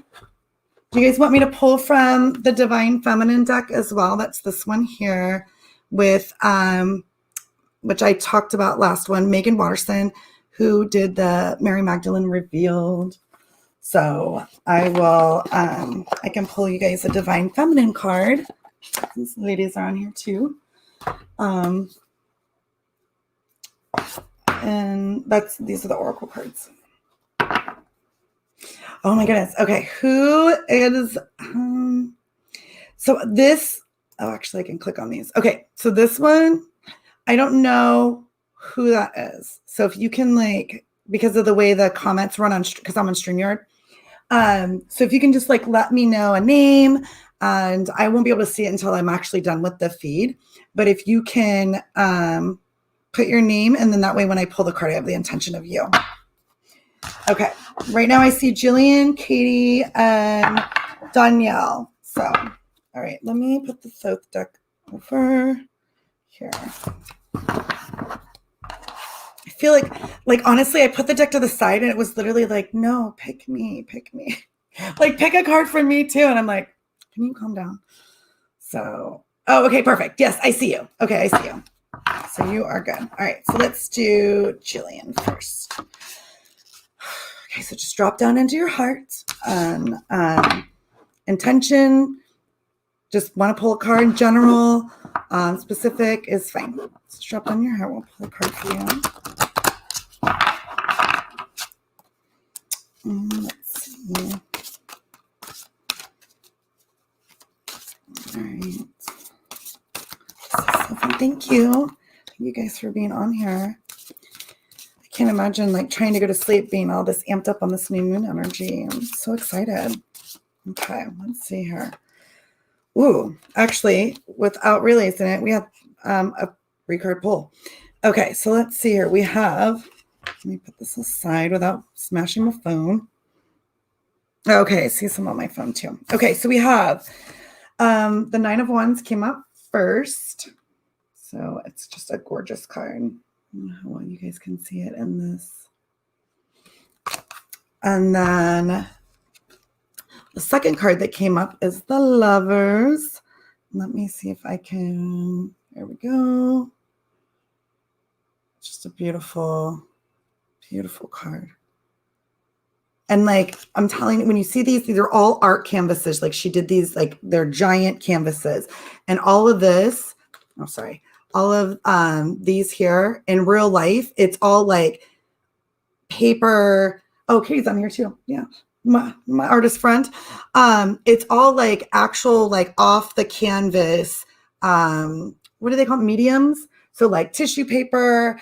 Do you guys want me to pull from the Divine Feminine deck as well? That's this one here with, which I talked about last one, Megan Watterson, who did the Mary Magdalene Revealed. So I will, I can pull you guys a Divine Feminine card. These ladies are on here too. And these are the Oracle cards. Oh my goodness. Okay. Who is, so this, oh, actually I can click on these. Okay. So this one, I don't know who that is. So if you can like, because of the way the comments run on, because I'm on StreamYard. So if you can just like, let me know a name, and I won't be able to see it until I'm actually done with the feed. But if you can, put your name, and then that way when I pull the card, I have the intention of you. Okay. Right now I see Jillian, Katie, and Danielle. So, all right, let me put the Thoth deck over here. I feel like honestly, I put the deck to the side and it was literally like, no, pick me. Like pick a card for me too. And I'm like, can you calm down? So, oh, okay, perfect. Yes, I see you. Okay, I see you. So you are good. All right, so let's do Jillian first. Okay, so just drop down into your heart. Intention, just want to pull a card in general. Specific is fine. Let's drop down your heart. We'll pull a card for you. Let's see. All right. So thank you. Thank you guys for being on here. I can't imagine like trying to go to sleep being all this amped up on this new moon energy. I'm so excited. Okay, let's see here. Ooh, actually, without realizing it, we have a 3-card pull. Okay, so let's see here. We have, let me put this aside without smashing my phone. Okay, I see some on my phone too. Okay, so we have the 9 of Wands came up first. So it's just a gorgeous card. I don't know how well you guys can see it in this. And then the second card that came up is the Lovers. Let me see if I can, there we go. Just a beautiful, beautiful card. And like, I'm telling you, when you see these are all art canvases. Like she did these, like they're giant canvases. And all of this, oh, sorry. All of these here in real life, it's all like paper. Oh, Katie's on here too. Yeah. My artist friend. It's all like actual, like off the canvas. What do they call it? Mediums. So like tissue paper,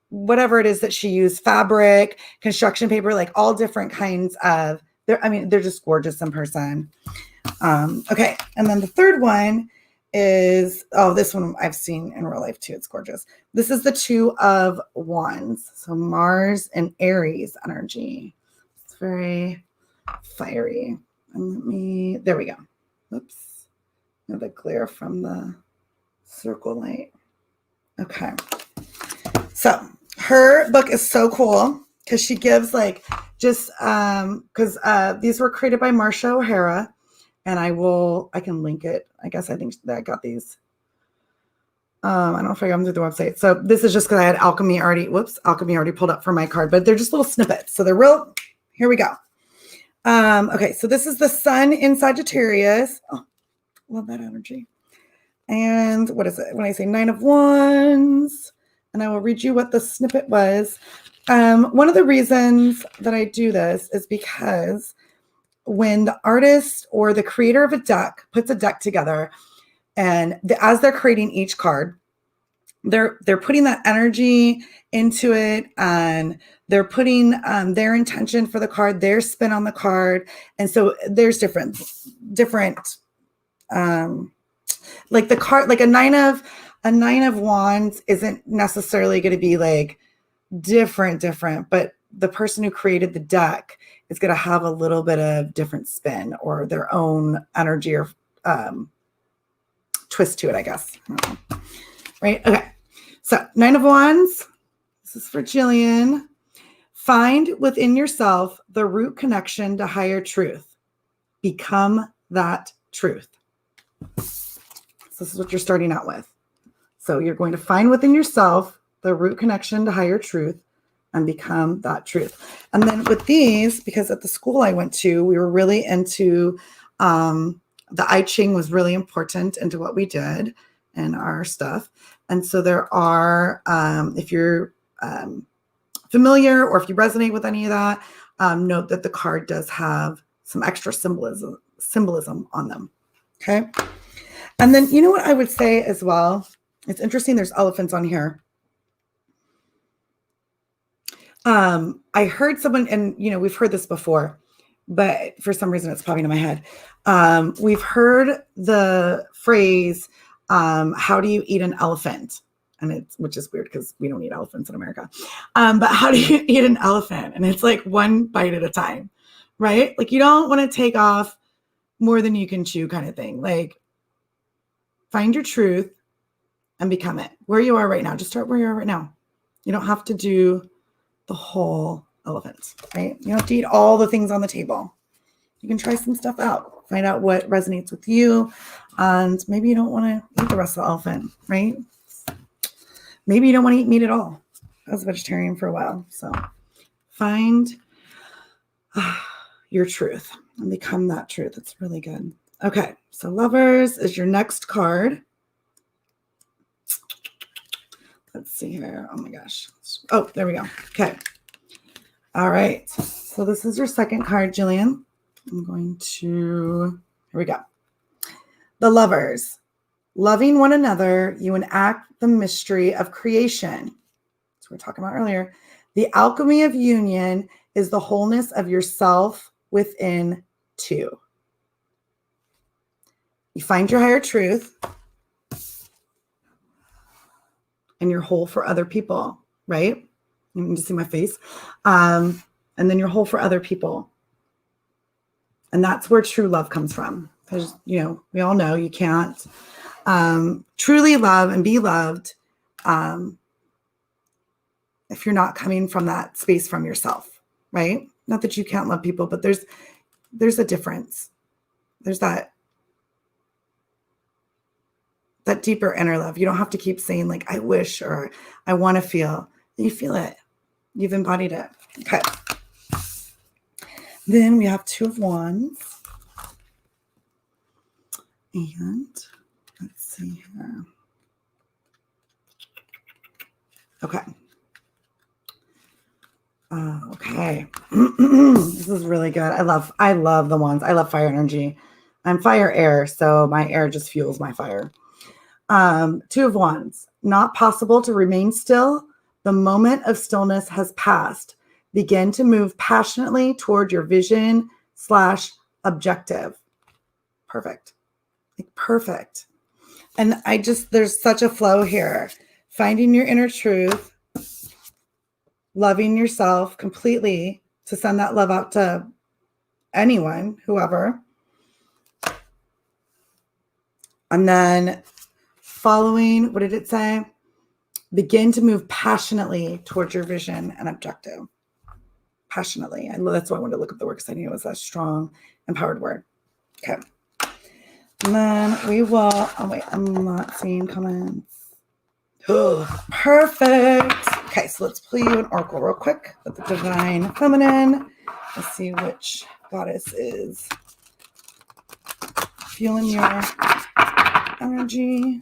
whatever it is that she used, fabric, construction paper, like all different kinds of, they're just gorgeous in person. Okay. And then the third one is, this one I've seen in real life too. It's gorgeous. This is the Two of Wands. So Mars and Aries energy. It's very fiery. And there we go. Oops. The glare from the circle light. Okay. So her book is so cool because she gives like just, because these were created by Marsha O'Hara. And I can link it. I think that I got these. I don't know if I got them through the website. So this is just because I had alchemy already pulled up for my card, but they're just little snippets. So they're real. Here we go. Okay. So this is the sun in Sagittarius. Oh, love that energy. And what is it? When I say 9 of Wands, and I will read you what the snippet was. One of the reasons that I do this is because when the artist or the creator of a deck puts a deck together, and as they're creating each card, they're putting that energy into it, and they're putting their intention for the card, their spin on the card. And so there's different like the card, like a nine of Wands isn't necessarily going to be like different, but the person who created the deck is going to have a little bit of different spin or their own energy or twist to it, I guess. Right? Okay. So 9 of Wands. This is for Jillian. Find within yourself the root connection to higher truth. Become that truth. So this is what you're starting out with. So you're going to find within yourself the root connection to higher truth and become that truth. And then with these, because at the school I went to, we were really into, the I Ching was really important into what we did and our stuff. And so there are, if you're familiar or if you resonate with any of that, note that the card does have some extra symbolism on them. Okay. And then, you know what I would say as well? It's interesting. There's elephants on here. I heard someone, and we've heard this before, but for some reason it's popping in my head. We've heard the phrase, how do you eat an elephant? And which is weird because we don't eat elephants in America. But how do you eat an elephant? And it's like one bite at a time, right? Like you don't want to take off more than you can chew kind of thing. Like find your truth and become it. Where you are right now, just start where you are right now. You don't have to do the whole elephant, right? You don't have to eat all the things on the table. You can try some stuff out, find out what resonates with you. And maybe you don't want to eat the rest of the elephant, right? Maybe you don't want to eat meat at all. I was a vegetarian for a while. So find your truth and become that truth. It's really good. Okay. So Lovers is your next card. Let's see here. Oh my gosh. Oh, there we go. Okay. All right. So this is your second card, Jillian. I'm going to, here we go. The Lovers. Loving one another, you enact the mystery of creation. That's what we were talking about earlier. The alchemy of union is the wholeness of yourself within two. You find your higher truth. And you're whole for other people, right? You can just see my face. And then you're whole for other people. And that's where true love comes from. Because, we all know you can't truly love and be loved if you're not coming from that space from yourself, right? Not that you can't love people, but there's a difference. There's that deeper inner love. You don't have to keep saying like, I wish, or I want to feel. You feel it. You've embodied it. Okay. Then we have Two of Wands. And let's see here. Okay. Okay. This is really good. I love the wands. I love fire energy. I'm fire air, so my air just fuels my fire. Two of Wands. Not possible to remain still. The moment of stillness has passed. Begin to move passionately toward your vision / objective. Perfect. Like perfect. And there's such a flow here. Finding your inner truth, loving yourself completely to send that love out to anyone, whoever. And then following, what did it say? Begin to move passionately towards your vision and objective. Passionately. That's why I wanted to look up the word because I knew it was a strong, empowered word. Okay. And then we will, oh wait, I'm not seeing comments. Oh, perfect. Okay, so let's pull you an oracle real quick with the Divine Feminine. Let's see which goddess is feeling your energy.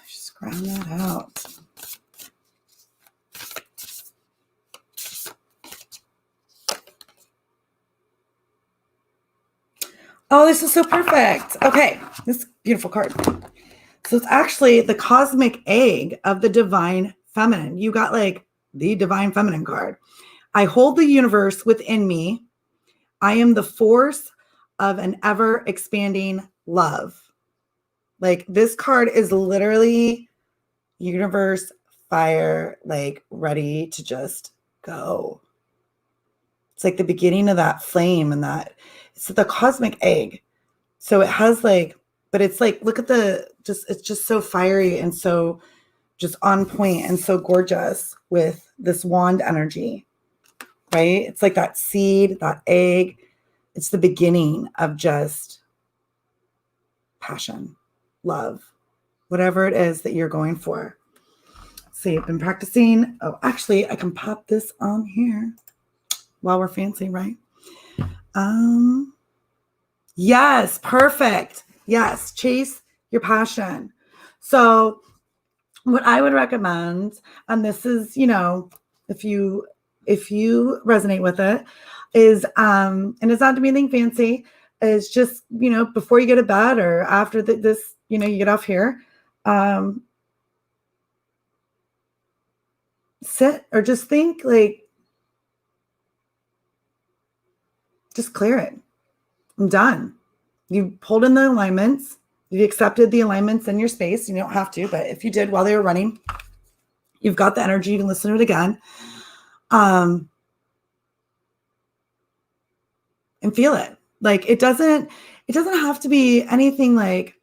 Just ground that out. Oh, this is so perfect. Okay, this beautiful card. So it's actually the cosmic egg of the Divine Feminine. You got like the Divine Feminine card. I hold the universe within me. I am the force of an ever expanding love. Like this card is literally universe fire, like ready to just go. It's like the beginning of that flame and that it's the cosmic egg. So it has like, but it's like, look at it's just so fiery and so just on point and so gorgeous with this wand energy, right? It's like that seed, that egg. It's the beginning of just passion, love, whatever it is that you're going for. So you've been practicing. Oh, actually, I can pop this on here while we're fancy, right? Yes, perfect. Yes, chase your passion. So what I would recommend, and this is, if you resonate with it, is and it's not to be anything fancy, is just, before you go to bed or after this, you get off here, sit or just think, like, just clear it. I'm done. You pulled in the alignments. You accepted the alignments in your space. You don't have to, but if you did while they were running, you've got the energy. You can listen to it again. And feel it. Like it doesn't have to be anything like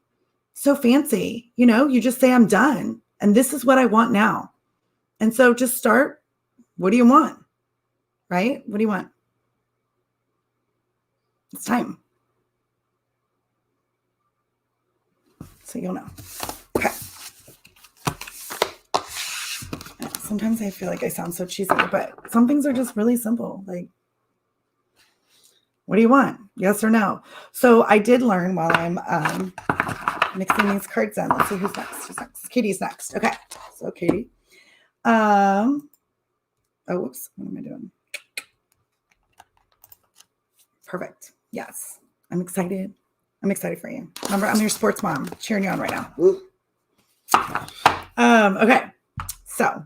so fancy. You just say, I'm done. And this is what I want now. And so just start. What do you want? Right? What do you want? It's time. So you'll know. Okay. Sometimes I feel like I sound so cheesy, but some things are just really simple. Like, what do you want? Yes or no? So I did learn while I'm mixing these cards in. Let's see who's next. Katie's next. Okay. So Katie. Oh, whoops. What am I doing? Perfect. Yes. I'm excited. I'm excited for you. Remember, I'm your sports mom, cheering you on right now. Okay. So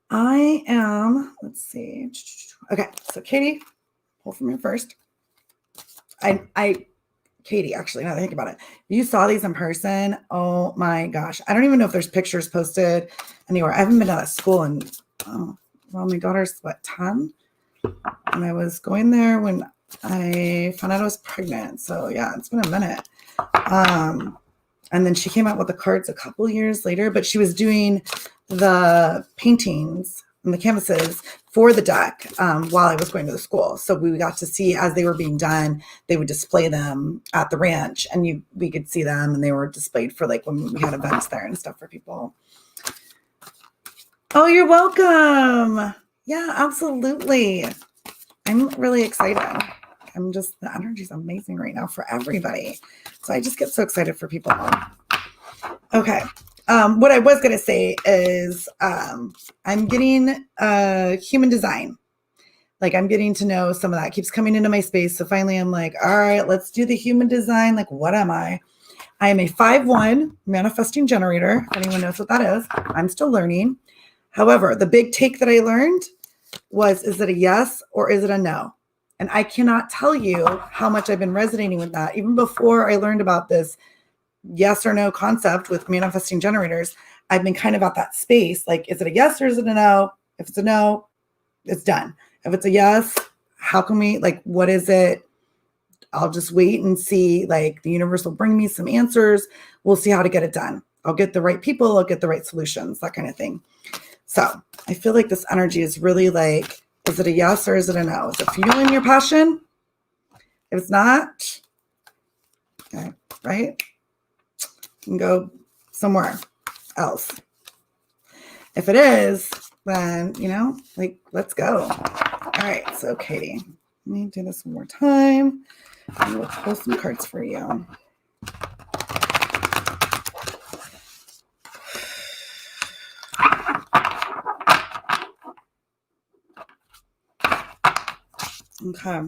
I am, let's see. Okay. So Katie, pull from here first. Katie, actually, now that I think about it, you saw these in person. Oh my gosh. I don't even know if there's pictures posted anywhere. I haven't been out of school in, my daughter's 10? And I was going there when I found out I was pregnant. So yeah, it's been a minute. And then she came out with the cards a couple years later, but she was doing the paintings and the canvases for the deck while I was going to the school. So we got to see as they were being done, they would display them at the ranch and we could see them and they were displayed for like when we had events there and stuff for people. Oh, you're welcome. Yeah, absolutely. I'm really excited. The energy's amazing right now for everybody. So I just get so excited for people. Okay. What I was going to say is I'm getting human design. Like I'm getting to know some of that. It keeps coming into my space. So finally I'm like, all right, let's do the human design. Like, what am I? I am a 5-1 manifesting generator. If anyone knows what that is, I'm still learning. However, the big take that I learned was, is it a yes or is it a no? And I cannot tell you how much I've been resonating with that. Even before I learned about this yes or no concept with manifesting generators, I've been kind of at that space. Like, is it a yes or is it a no? If it's a no, it's done. If it's a yes, how can we, like, what is it? I'll just wait and see. Like, the universe will bring me some answers. We'll see how to get it done. I'll get the right people. I'll get the right solutions, that kind of thing. So I feel like this energy is really like, is it a yes or is it a no? Is it fueling your passion? If it's not, okay, right? You can go somewhere else. If it is, then, you know, like, let's go. All right. So Katie, let me do this one more time. I will pull some cards for you. Okay.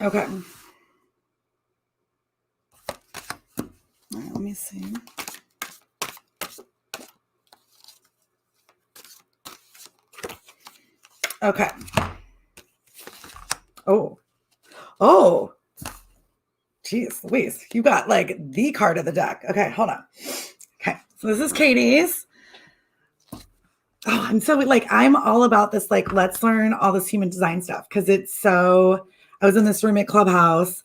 Okay. All right, let me see. Okay. Oh. Jeez Louise. You got like the card of the deck. Okay, hold on. Okay. So this is Katie's. Oh, I'm so like, I'm all about this, like, let's learn all this human design stuff. Cause it's so, I was in this room at Clubhouse.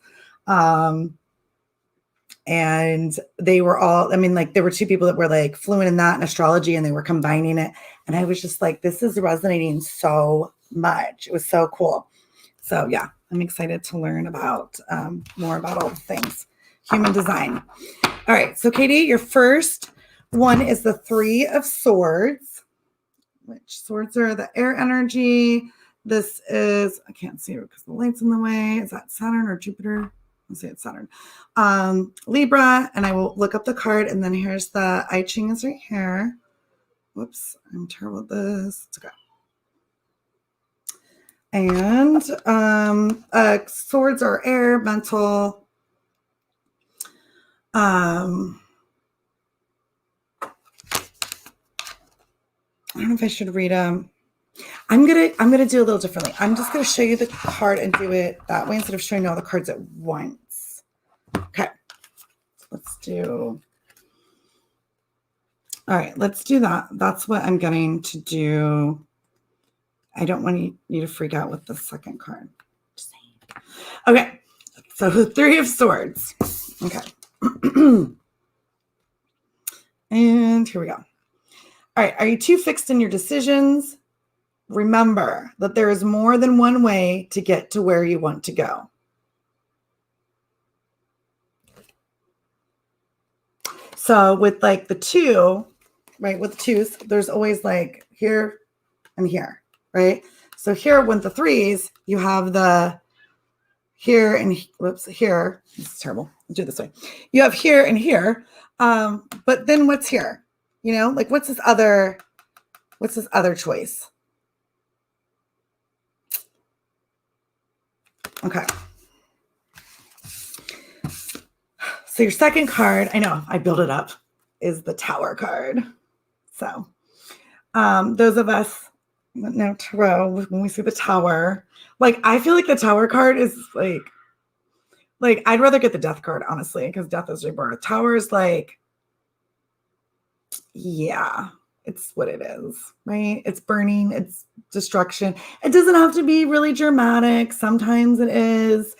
And they were all, I mean, like, there were two people that were like fluent in that and astrology, and they were combining it. And I was just like, this is resonating so much. It was so cool. So yeah, I'm excited to learn about more about all the things human design. All right. So Katie, your first one is the 3 of Swords, which swords are the air energy. This is, I can't see it because the light's in the way. Is that Saturn or Jupiter? Let's say it's Saturn. Libra, and I will look up the card, and then here's the I Ching is right here. Whoops, I'm terrible at this. It's okay. And swords are air, mental. I don't know if I should read them. I'm gonna do a little differently. I'm just gonna show you the card and do it that way instead of showing you all the cards at once. Okay, let's do. All right, let's do that. That's what I'm going to do. I don't want you to freak out with the second card. Just saying. Okay, so the 3 of Swords. Okay, and here we go. All right, are you too fixed in your decisions? Remember that there is more than one way to get to where you want to go. So with like the 2, right, with the 2s, there's always like here and here, right? So here with the 3s, you have the here and whoops, here. This is terrible. I'll do it this way. You have here and here. But then what's here? You know, like what's this other choice? Okay. So your second card, I know I built it up, is the Tower card. So those of us that know tarot, when we see the Tower, like I feel like the Tower card is like I'd rather get the Death card, honestly, because death is rebirth. Tower is like, yeah, it's what it is, right? It's burning, it's destruction. It doesn't have to be really dramatic. Sometimes it is,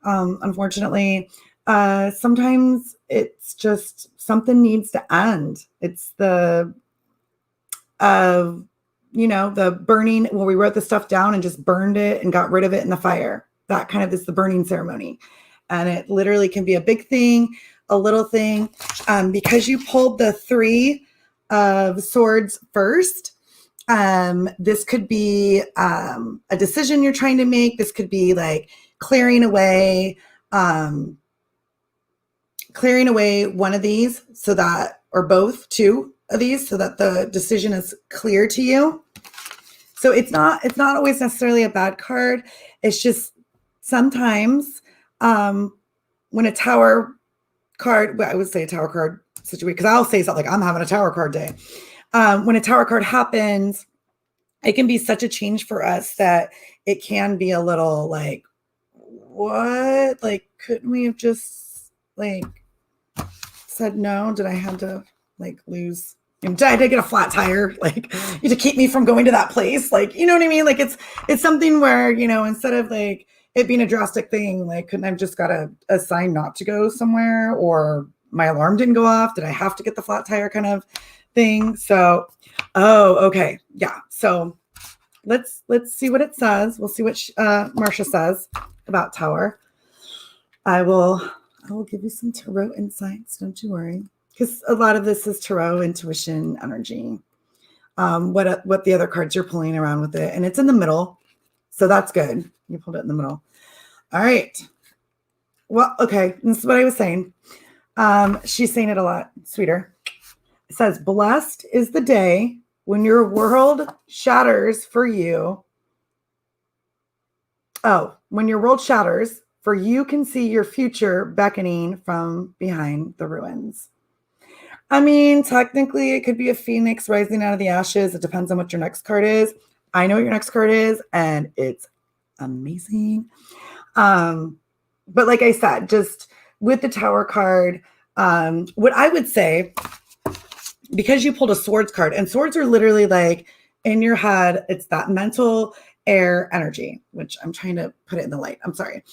unfortunately. Sometimes it's just something needs to end. It's the, the burning, where we wrote the stuff down and just burned it and got rid of it in the fire. That kind of is the burning ceremony. And it literally can be a big thing, a little thing. Because you pulled the 3 of Swords first, this could be a decision you're trying to make. This could be like clearing away clearing away one of these so that, or both, two of these, so that the decision is clear to you. So it's not always necessarily a bad card. It's just sometimes when a tower card, well, I would say a tower card situation, because I'll say something like, I'm having a tower card day. When a tower card happens, it can be such a change for us that it can be a little like, what? Like, couldn't we have just like said no? Did I have to like lose? Did I get a flat tire? Like, to keep me from going to that place? Like, you know what I mean? Like, it's something where, you know, instead of like it being a drastic thing, like, couldn't I have just got a sign not to go somewhere, or my alarm didn't go off? Did I have to get the flat tire kind of thing? So, oh, okay. Yeah. So let's see what it says. We'll see what Marsha says about Tower. I will give you some tarot insights. Don't you worry. Because a lot of this is tarot, intuition, energy. What the other cards you're pulling around with it. And it's in the middle. So that's good. You pulled it in the middle. All right. Well, okay. This is what I was saying. She's saying it a lot sweeter. It says, blessed is the day when your world shatters for you. Oh, when your world shatters, for you can see your future beckoning from behind the ruins. I mean, technically, it could be a phoenix rising out of the ashes. It depends on what your next card is. I know what your next card is, and it's amazing. But like I said, just with the Tower card, what I would say, because you pulled a Swords card, and swords are literally like in your head, it's that mental air energy, which I'm trying to put it in the light. I'm sorry.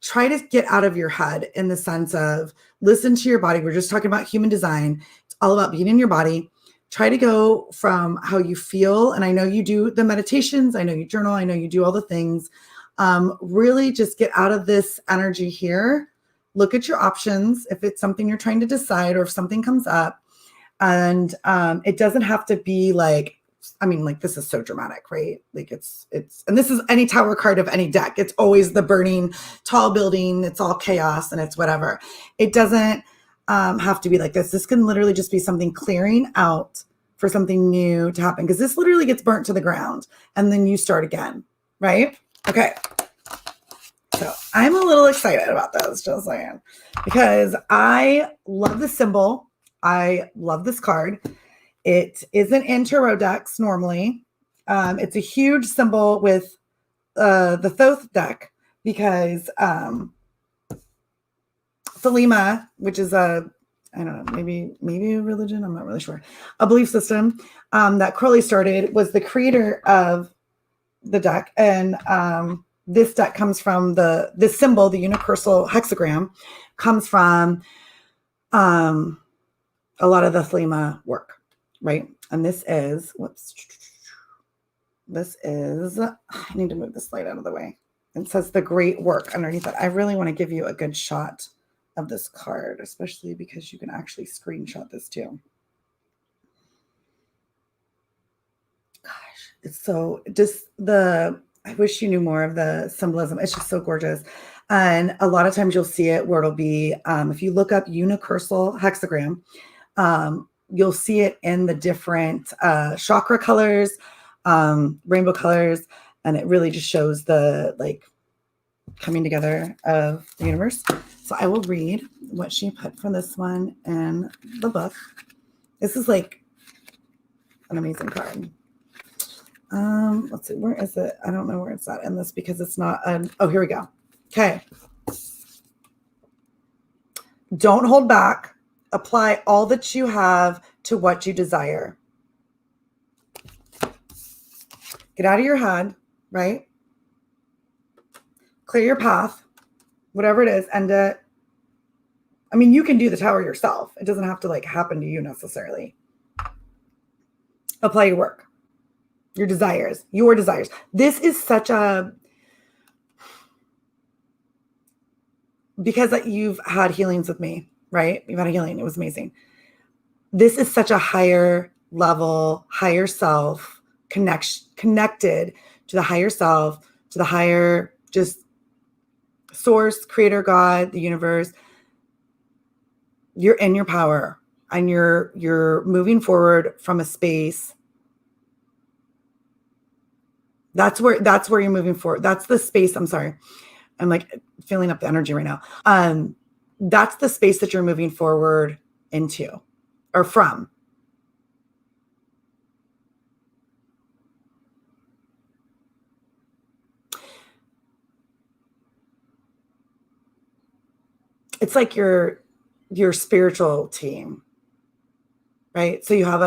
Try to get out of your head in the sense of listen to your body. We're just talking about human design. It's all about being in your body. Try to go from how you feel. And I know you do the meditations. I know you journal. I know you do all the things. Really just get out of this energy here. Look at your options. If it's something you're trying to decide, or if something comes up, and it doesn't have to be like, I mean, like, this is so dramatic, right? Like it's, and this is any Tower card of any deck. It's always the burning tall building. It's all chaos and it's whatever. It doesn't have to be like this. This can literally just be something clearing out for something new to happen. Because this literally gets burnt to the ground and then you start again, right? Okay. So I'm a little excited about this, just saying, because I love the symbol. I love this card. It isn't in tarot decks normally. It's a huge symbol with the Thoth deck, because Thelema, which is I don't know, maybe a religion, I'm not really sure, a belief system that Crowley started, was the creator of the deck. And this deck comes from this symbol, the universal hexagram, comes from a lot of the Thelema work. Right. And this is, I need to move this light out of the way. It says the great work underneath it. I really want to give you a good shot of this card, especially because you can actually screenshot this too. Gosh, it's so I wish you knew more of the symbolism. It's just so gorgeous. And a lot of times you'll see it where it'll be, if you look up universal hexagram, you'll see it in the different chakra colors, rainbow colors, and it really just shows the like coming together of the universe. So I will read what she put for this one in the book. This is like an amazing card. Let's see, where is it? I don't know where it's at in this because it's not oh, here we go. Okay. Don't hold back. Apply all that you have to what you desire. Get out of your head, right? Clear your path, whatever it is, end it. I mean, you can do the Tower yourself. It doesn't have to like happen to you necessarily. Apply your work, your desires. This is such a, because you've had healings with me, right? You've had a healing. It was amazing. This is such a higher level, higher self, connected to the higher self, to the higher just source, creator, God, the universe. You're in your power, and you're moving forward from a space. That's where you're moving forward. That's the space. I'm sorry. I'm like filling up the energy right now. That's the space that you're moving forward into or from. It's like your spiritual team, right? So you have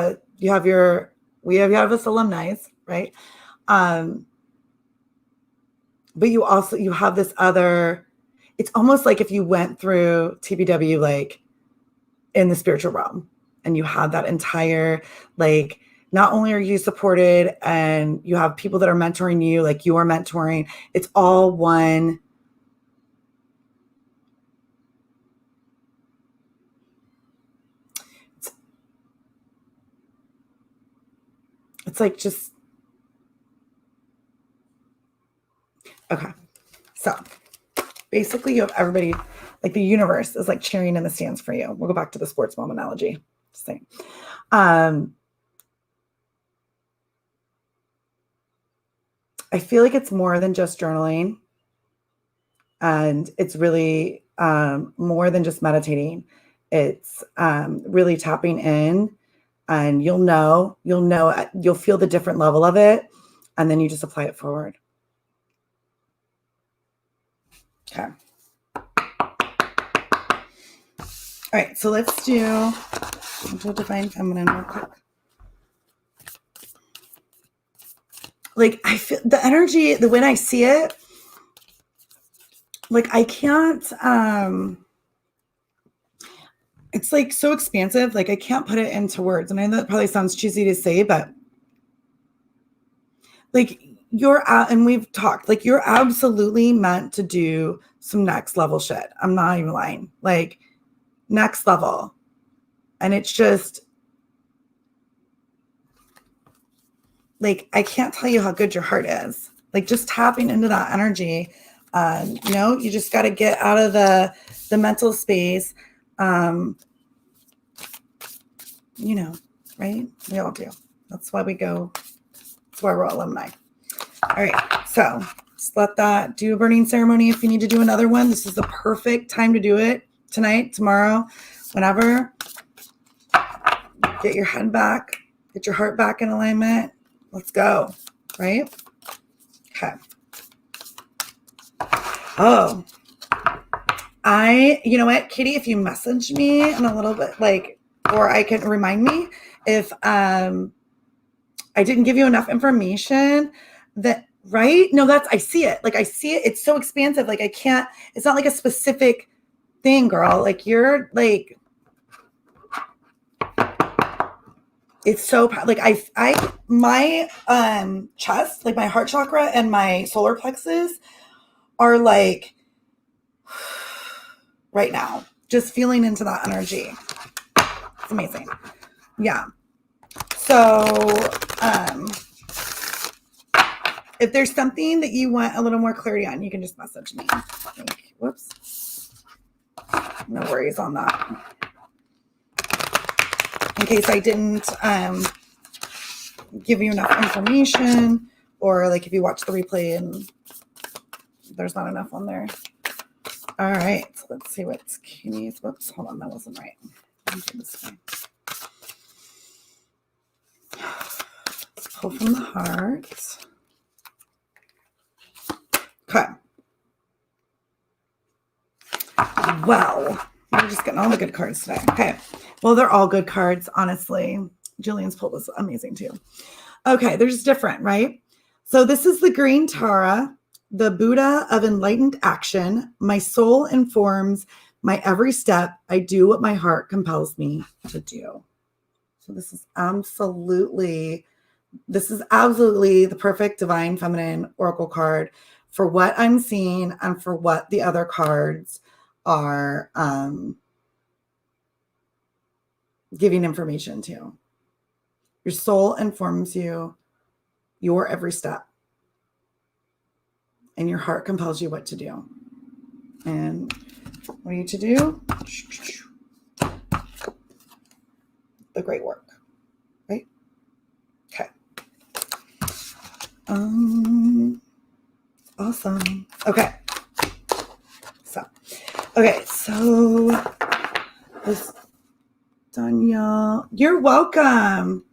this alumni, right? But you have this other, it's almost like if you went through TBW, like in the spiritual realm, and you have that entire, like, not only are you supported and you have people that are mentoring you, like you are mentoring, it's all one. It's like just, okay. So basically you have everybody, like the universe is like cheering in the stands for you. We'll go back to the sports mom analogy. Just saying. I feel like it's more than just journaling, and it's really more than just meditating. It's really tapping in, and you'll feel the different level of it, and then you just apply it forward. Okay. All right, so let's do Divine Feminine real quick. Like, I feel the energy, when I see it, like I can't, it's like so expansive, like I can't put it into words. And I know that probably sounds cheesy to say, but like and we've talked, like you're absolutely meant to do some next level shit. I'm not even lying, like next level. And it's just like, I can't tell you how good your heart is. Like just tapping into that energy. You just got to get out of the mental space. Right? We all do. That's why we go. That's why we're all alumni. All right. So just let that do a burning ceremony. If you need to do another one, this is the perfect time to do it. Tonight, tomorrow, whenever. Get your head back. Get your heart back in alignment. Let's go. Right? Okay. Oh, you know what, Katie, if you message me in a little bit, like, or I can remind me if I didn't give you enough information that, right? No, I see it. Like I see it. It's so expansive. Like I can't, it's not like a specific thing, girl. Like you're like, it's so like my chest, like my heart chakra and my solar plexus are like right now, just feeling into that energy. It's amazing. Yeah. So if there's something that you want a little more clarity on, you can just message me. Whoops. No worries on that. In case I didn't give you enough information, or like if you watch the replay and there's not enough on there. All right, so let's see what's Kenny's. Whoops, hold on, that wasn't right. Let's pull from the heart. Okay. Well, we're just getting all the good cards today. Okay. Well, they're all good cards, honestly. Jillian's pull was amazing too. Okay, they're just different, right? So this is the Green Tara, the Buddha of enlightened action. My soul informs my every step. I do what my heart compels me to do. So this is absolutely the perfect divine feminine oracle card for what I'm seeing and for what the other cards are giving information to. Your soul informs you your every step, and your heart compels you what to do. And what are you to do? the great work, right? Okay. Awesome. Okay. So this Danielle, you're welcome.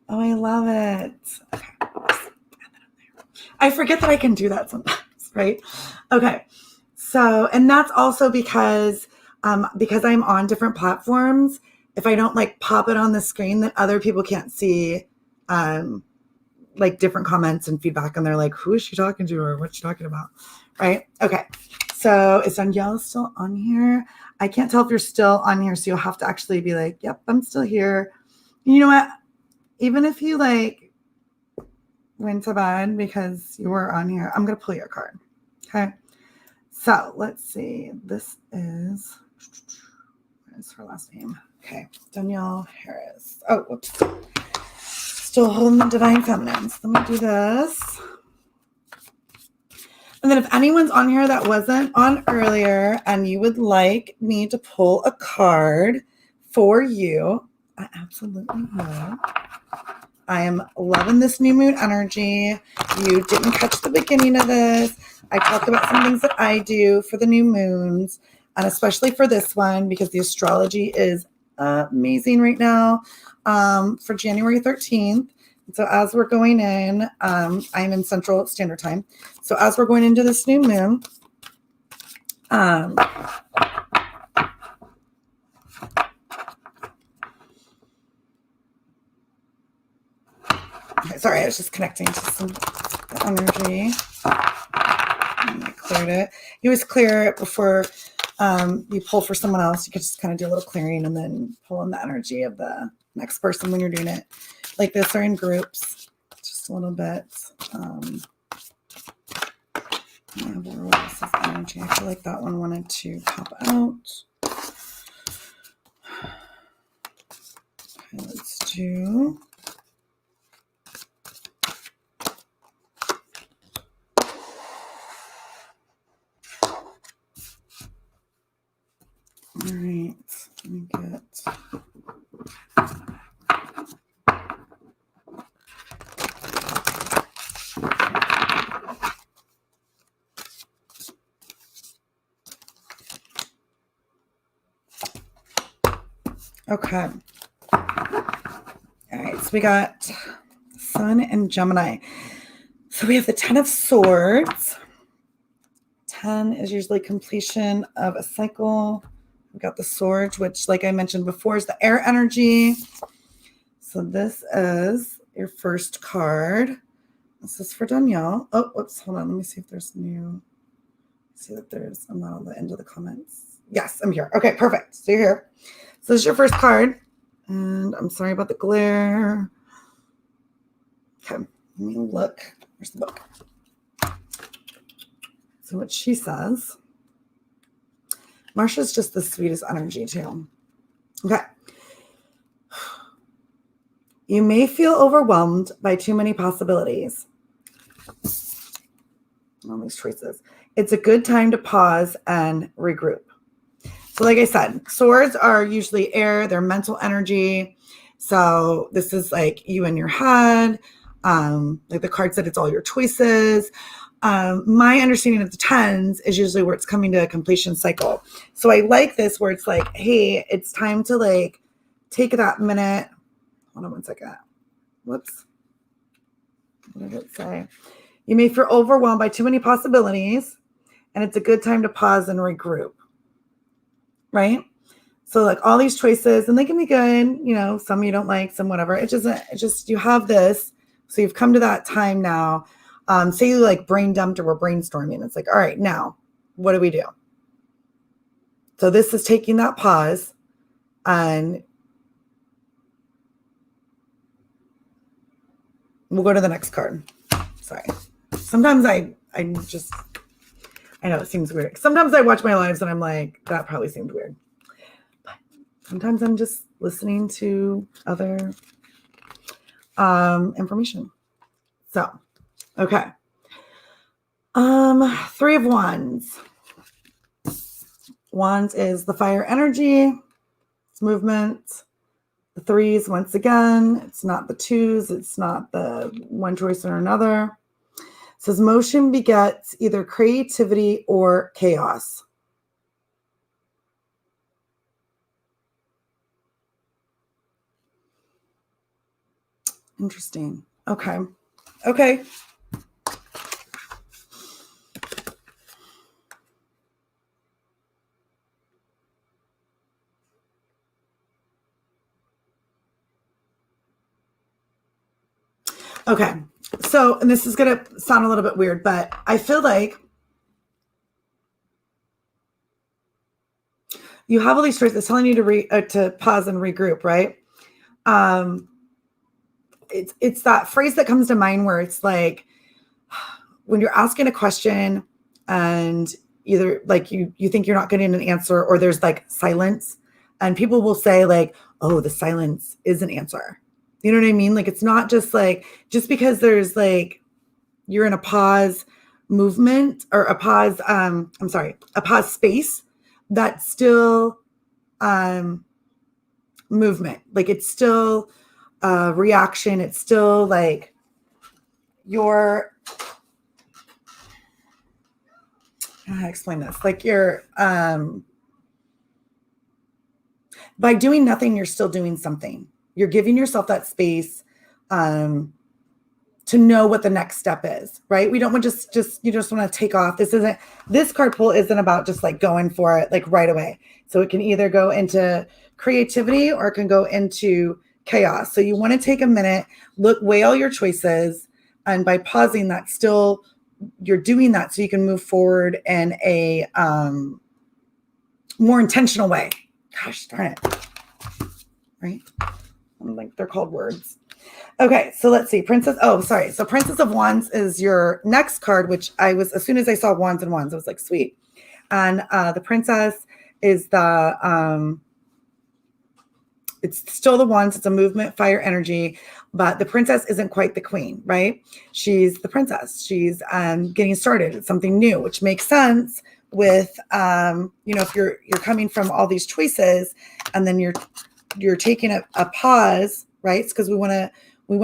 Oh, I love it. Okay. I forget that I can do that sometimes, right? Okay. So, and that's also because I'm on different platforms. If I don't like pop it on the screen, then other people can't see like different comments and feedback, and they're like, who is she talking to, or what's she talking about? Right? Okay. So is Danielle still on here? I can't tell if you're still on here, so you'll have to actually be like, yep, I'm still here. You know what? Even if you like went to bed because you were on here, I'm going to pull your card. Okay. So let's see. This is, what is her last name? Okay. Danielle Harris. Oh, whoops. Still holding the Divine Feminines. Let me do this. And then if anyone's on here that wasn't on earlier and you would like me to pull a card for you, I absolutely will. I am loving this new moon energy. You didn't catch the beginning of this. I talk about some things that I do for the new moons, and especially for this one because the astrology is amazing right now for January 13th. So as we're going in, I'm in Central Standard Time. So as we're going into this new moon, okay, sorry, I was just connecting to some energy. And I cleared it. You always clear it before you pull for someone else. You could just kind of do a little clearing and then pull in the energy of the next person when you're doing it like this or in groups. Just a little bit. What else is energy? I feel like that one wanted to pop out. Okay, let's do. All right, let me get. Okay. All right, so we got Sun and Gemini. So we have the 10 of Swords. 10 is usually completion of a cycle. We got the Swords, which, like I mentioned before, is the air energy. So this is your first card. This is for Danielle. Oh, whoops, hold on. Let me see if there's new. See that there's, I'm not on the end of the comments. Yes, I'm here. Okay, perfect. So you're here. So this is your first card. And I'm sorry about the glare. Okay, let me look. Where's the book? So what she says, Marsha's just the sweetest energy too. Okay. You may feel overwhelmed by too many possibilities. All these choices. It's a good time to pause and regroup. So like I said, swords are usually air, they're mental energy. So this is like you in your head. Like the card said, it's all your choices. My understanding of the 10s is usually where it's coming to a completion cycle. So I like this where it's like, hey, it's time to like take that minute. Hold on one second. Whoops. What did it say? You may feel overwhelmed by too many possibilities, and it's a good time to pause and regroup. Right? So like all these choices, and they can be good, you know, some you don't like, some whatever. It's just you have this. So you've come to that time now. Say you like brain dumped or we're brainstorming. It's like, all right, now what do we do? So this is taking that pause and we'll go to the next card. Sorry. Sometimes I know it seems weird. Sometimes I watch my lives and I'm like, that probably seemed weird. But sometimes I'm just listening to other information. So, okay. 3 of Wands. Wands is the fire energy. It's movement. The threes, once again, it's not the twos. It's not the one choice or another. It says motion begets either creativity or chaos. Interesting. Okay. Okay. Okay. So, and this is going to sound a little bit weird, but I feel like you have all these choices telling you to pause and regroup, right? It's that phrase that comes to mind where it's like when you're asking a question and either like you think you're not getting an answer or there's like silence, and people will say like, oh, the silence is an answer. You know what I mean? Like, it's not just like, just because there's like, you're in a pause movement or a pause, a pause space, that's still movement. Like, it's still reaction. It's still like how do I explain this? Like you're, by doing nothing, you're still doing something. You're giving yourself that space to know what the next step is, right? We don't want you just want to take off. This card pull isn't about just like going for it like right away. So it can either go into creativity or it can go into chaos. So you want to take a minute, weigh all your choices. And by pausing that, you're doing that so you can move forward in a more intentional way. Gosh darn it. Right? Like they're called words. Okay, so let's see. So Princess of Wands is your next card, which as soon as I saw wands and wands, I was like, sweet. And the princess is it's still the wands. It's a movement, fire energy, but the princess isn't quite the queen, right? She's the princess. She's getting started. It's something new, which makes sense with, if you're coming from all these choices and then you're taking a pause, right? It's because we want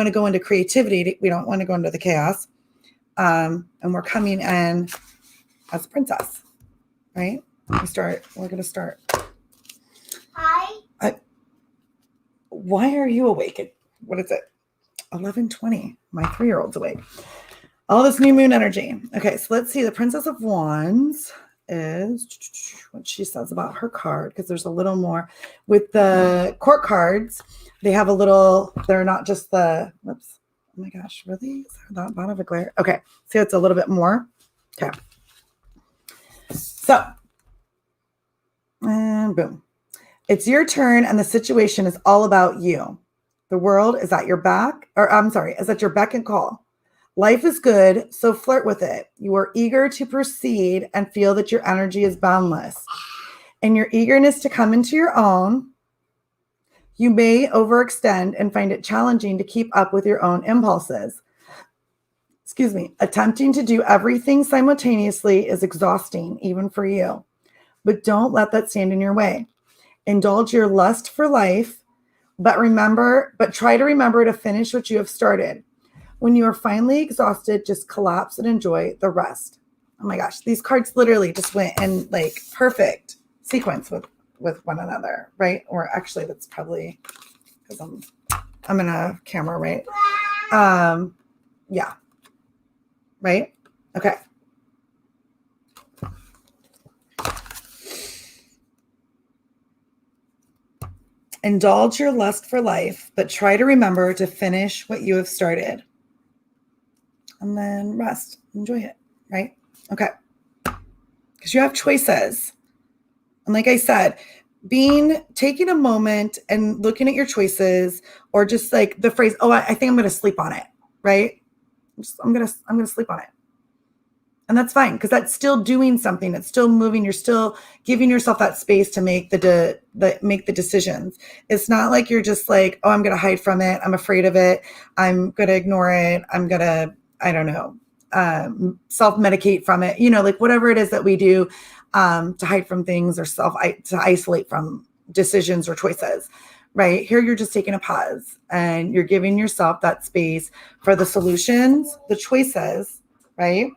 to go into creativity. We don't want to go into the chaos. And we're coming in as a princess, right? We're going to start. Hi. Why are you awake? What is it? 11:20. My 3-year-old's awake. All this new moon energy. Okay, so let's see. The Princess of Wands is what she says about her card, because there's a little more. With the court cards, they have they're not just the, whoops. Oh my gosh, really? Is that bottom of a glare? Okay, see, it's a little bit more. Okay. So, and boom. It's your turn, and the situation is all about you. The world is at your is at your beck and call. Life is good, so flirt with it. You are eager to proceed and feel that your energy is boundless. In your eagerness to come into your own, you may overextend and find it challenging to keep up with your own impulses. Attempting to do everything simultaneously is exhausting, even for you. But don't let that stand in your way. Indulge your lust for life, but try to remember to finish what you have started. When you are finally exhausted, just collapse and enjoy the rest. Oh my gosh, these cards literally just went in like perfect sequence with one another, right? Or actually, that's probably because I'm in a camera, right? Yeah. Right? Okay. Indulge your lust for life, but try to remember to finish what you have started. And then rest. Enjoy it, right? Okay. Because you have choices. And like I said, taking a moment and looking at your choices, or just like the phrase, oh, I think I'm going to sleep on it, right? I'm going to sleep on it. And that's fine, because that's still doing something. It's still moving. You're still giving yourself that space to make the decisions. It's not like you're just like, oh, I'm going to hide from it. I'm afraid of it. I'm going to ignore it. I'm going to, I don't know, self-medicate from it. Like whatever it is that we do to hide from things or to isolate from decisions or choices, right? Here, you're just taking a pause and you're giving yourself that space for the solutions, the choices, right?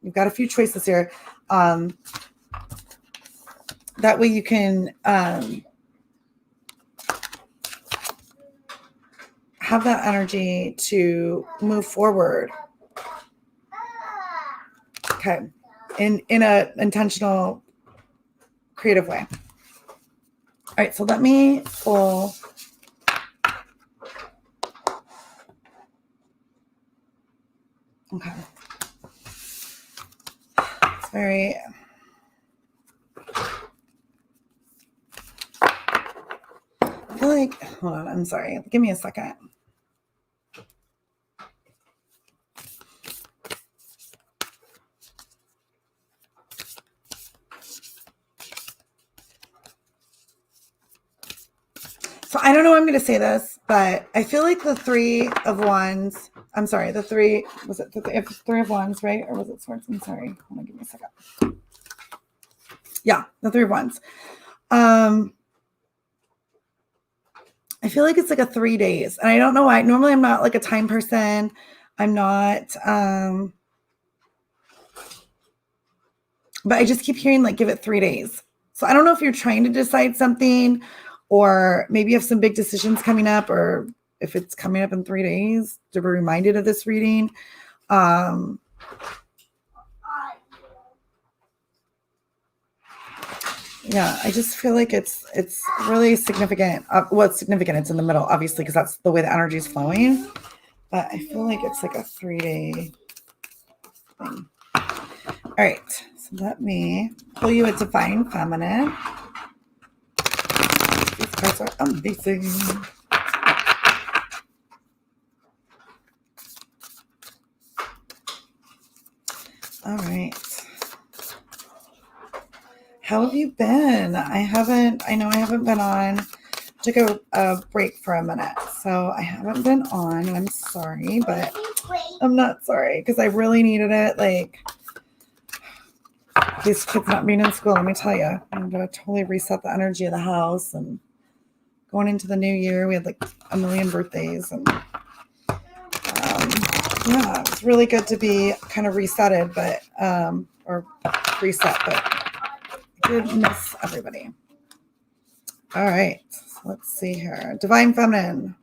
You've got a few choices here. That way you can have that energy to move forward. Okay. In a intentional, creative way. All right, so let me pull. Okay. It's very. I feel like, hold on, I'm sorry. Give me a second. So I don't know how I'm going to say this, but I feel like the Three of Wands, I'm sorry, the three, was it the Three of Wands, right? Or was it Swords? I'm sorry. Hold on, give me a second. Yeah, the Three of Wands. I feel like it's like a 3 days. And I don't know why. Normally I'm not like a time person. I'm not, but I just keep hearing like give it 3 days. So I don't know if you're trying to decide something or maybe you have some big decisions coming up or if it's coming up in 3 days to be reminded of this reading. Yeah, I just feel like it's really significant. Well, it's significant. It's in the middle, obviously, because that's the way the energy is flowing. But I feel like it's like a 3-day thing. All right, so let me pull you a Divine Feminine. These cards are amazing. All right. How have you been? I know I haven't been on. Took a break for a minute. So I haven't been on. And I'm sorry, but I'm not sorry because I really needed it. Like these kids not being in school, let me tell you, I'm going to totally reset the energy of the house and going into the new year. We had like a million birthdays and yeah, it's really good to be kind of resetted, but or reset, but I did miss everybody. All right, so let's see here. Divine Feminine.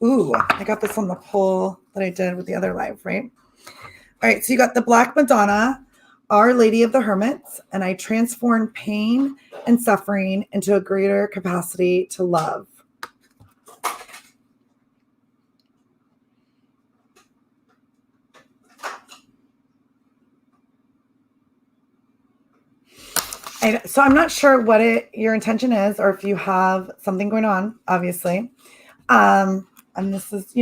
Ooh, I got this on the poll that I did with the other live, right? All right, so you got the Black Madonna, Our Lady of the Hermits, and I transform pain and suffering into a greater capacity to love. So I'm not sure what your intention is, or if you have something going on, obviously. And this is,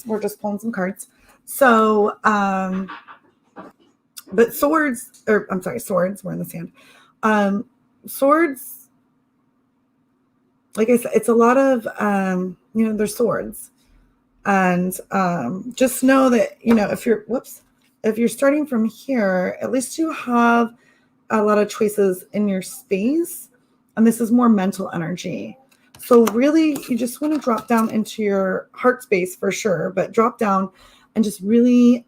we're just pulling some cards. So, but swords, we're in the sand. Swords, like I said, it's a lot of, there's swords. And just know that, if you're starting from here, at least you have a lot of choices in your space, and this is more mental energy. So really, you just want to drop down into your heart space for sure, but drop down and just really,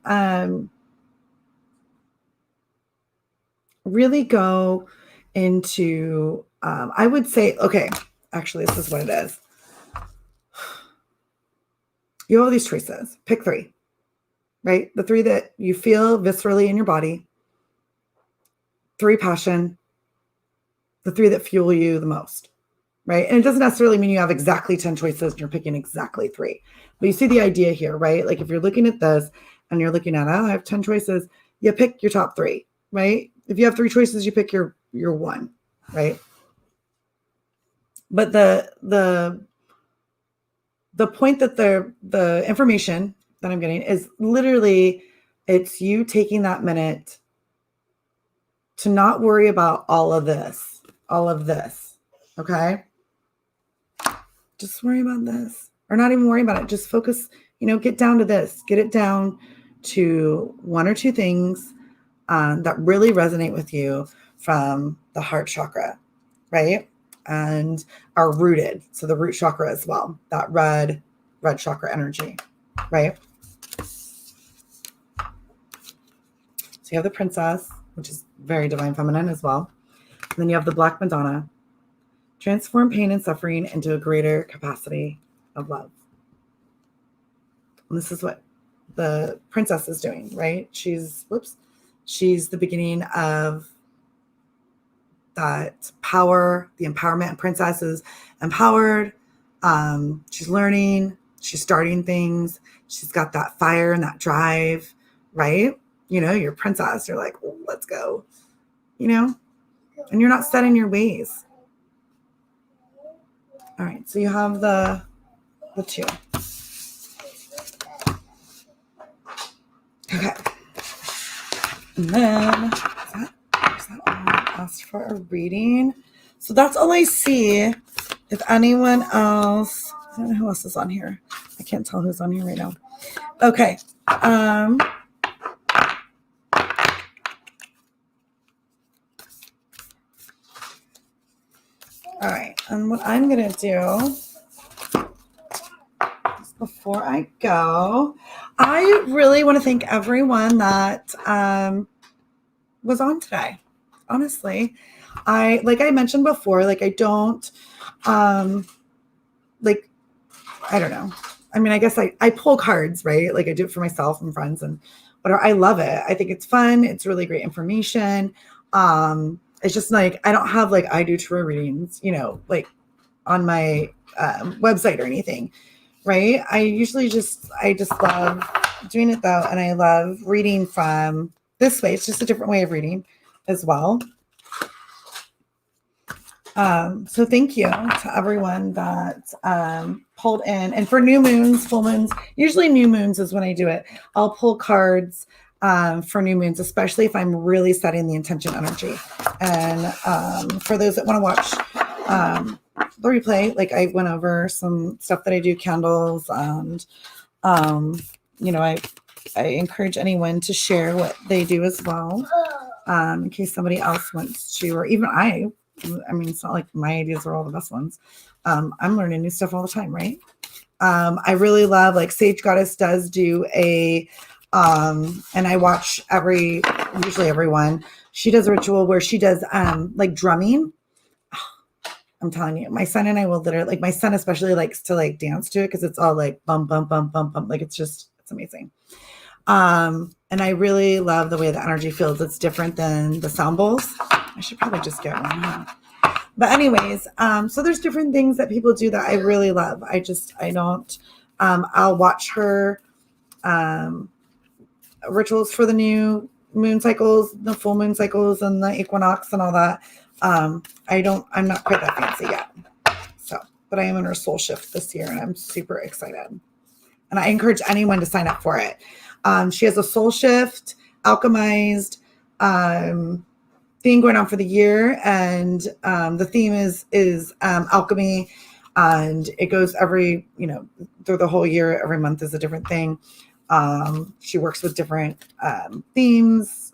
really go into, I would say, okay, actually, this is what it is. You have all these choices. Pick 3, right? The 3 that you feel viscerally in your body. 3 passion, the 3 that fuel you the most, right? And it doesn't necessarily mean you have exactly 10 choices and you're picking exactly 3. But you see the idea here, right? Like if you're looking at this and you're looking at, I have 10 choices, you pick your top 3, right? If you have 3 choices, you pick your 1, right? But the point that the information that I'm getting is literally, it's you taking that minute to not worry about all of this, okay? Just worry about this, or not even worry about it. Just focus, get down to this, get it down to 1 or 2 things that really resonate with you from the heart chakra, right? and are rooted. So the root chakra as well, that red chakra energy, right? So you have the princess, which is very divine feminine as well. And then you have the Black Madonna. Transform pain and suffering into a greater capacity of love. And this is what the princess is doing, right? She's the beginning of that power, the empowerment. Princess is empowered. She's learning. She's starting things. She's got that fire and that drive, right? You know, you're a princess. You're like, oh, let's go, you know, and you're not set in your ways. All right. So you have the two. Okay. And then is that all I asked for a reading? So that's all I see. If anyone else, I don't know who else is on here. I can't tell who's on here right now. Okay. All right. And what I'm going to do before I go, I really want to thank everyone that was on today. Honestly, like I mentioned before, like I don't like, I don't know. I mean, I guess I pull cards, right? Like I do it for myself and friends and whatever. I love it. I think it's fun. It's really great information. It's just like, I don't have like I do tarot readings, you know, like on my website or anything, right? I just love doing it though. And I love reading from this way. It's just a different way of reading as well. So thank you to everyone that pulled in. And for new moons, full moons, usually new moons is when I do it. I'll pull cards for new moons, especially if I'm really setting the intention energy. And for those that want to watch the replay, like I went over some stuff that I do, candles, and you know, I encourage anyone to share what they do as well, in case somebody else wants to, or even I mean, it's not like my ideas are all the best ones. I'm learning new stuff all the time, right? I really love, like Sage Goddess does do a, and I watch usually everyone. She does a ritual where she does like drumming. I'm telling you, my son and I will literally, like my son especially likes to like dance to it because it's all like bump, bump, bump, bump, bump. Like it's amazing. And I really love the way the energy feels. It's different than the sound bowls. I should probably just get one. Huh? But anyways, so there's different things that people do that I really love. I'll watch her rituals for the new moon cycles, the full moon cycles, and the equinox and all that. I'm not quite that fancy yet. So, but I am in her soul shift this year and I'm super excited. And I encourage anyone to sign up for it. She has a soul shift, alchemized, theme going on for the year. And the theme is alchemy. And it goes every, through the whole year, every month is a different thing. She works with different themes,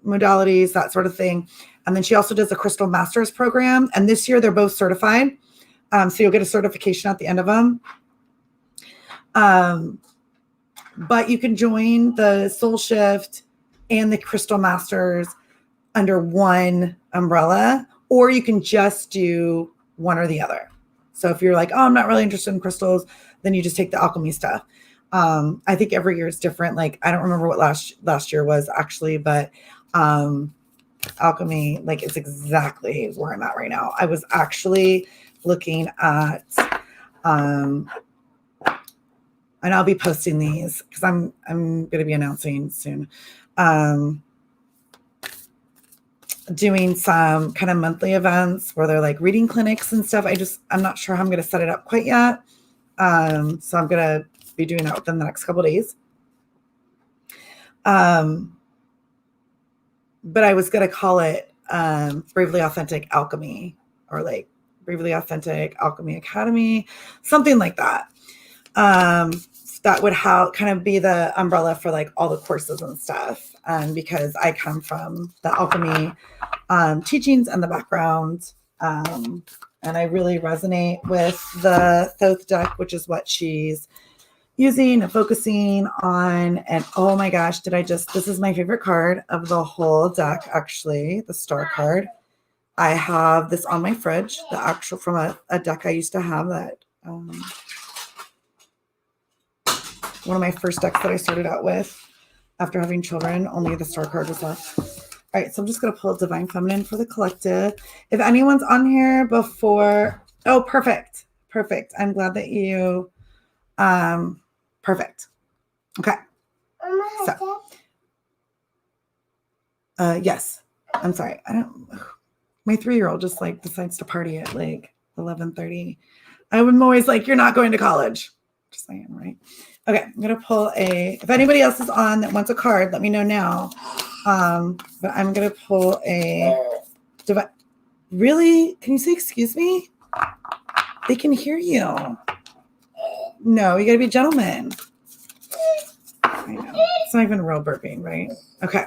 modalities, that sort of thing. And then she also does a Crystal Masters program. And this year they're both certified. So you'll get a certification at the end of them. But you can join the Soul Shift and the Crystal Masters under one umbrella, or you can just do one or the other. So if you're like, oh, I'm not really interested in crystals, then you just take the alchemy stuff. I think every year is different. Like, I don't remember what last year was actually, but alchemy, like, is exactly where I'm at right now. I was actually looking at, and I'll be posting these because I'm going to be announcing soon, doing some kind of monthly events where they're like reading clinics and stuff. I'm not sure how I'm going to set it up quite yet. So I'm going to be doing that within the next couple of days. But I was going to call it Bravely Authentic Alchemy, or like Bravely Authentic Alchemy Academy, something like that. That would kind of be the umbrella for like all the courses and stuff. Because I come from the alchemy teachings and the background. And I really resonate with the Thoth deck, which is what she's using and focusing on. And oh my gosh, this is my favorite card of the whole deck, actually, the star card. I have this on my fridge, the actual from a deck I used to have that one of my first decks that I started out with after having children, only the star card was left. All right, so I'm just going to pull Divine Feminine for the collective. If anyone's on here before, oh, perfect. I'm glad that you, perfect. Okay. So, yes, I'm sorry. My 3-year-old just like decides to party at like 11:30. I'm always like, you're not going to college. Just saying, right? Okay, I'm going to pull if anybody else is on that wants a card, let me know now. But I'm going to pull really? Can you say, excuse me? They can hear you. No, you got to be a gentleman. I know. It's not even real burping, right? Okay.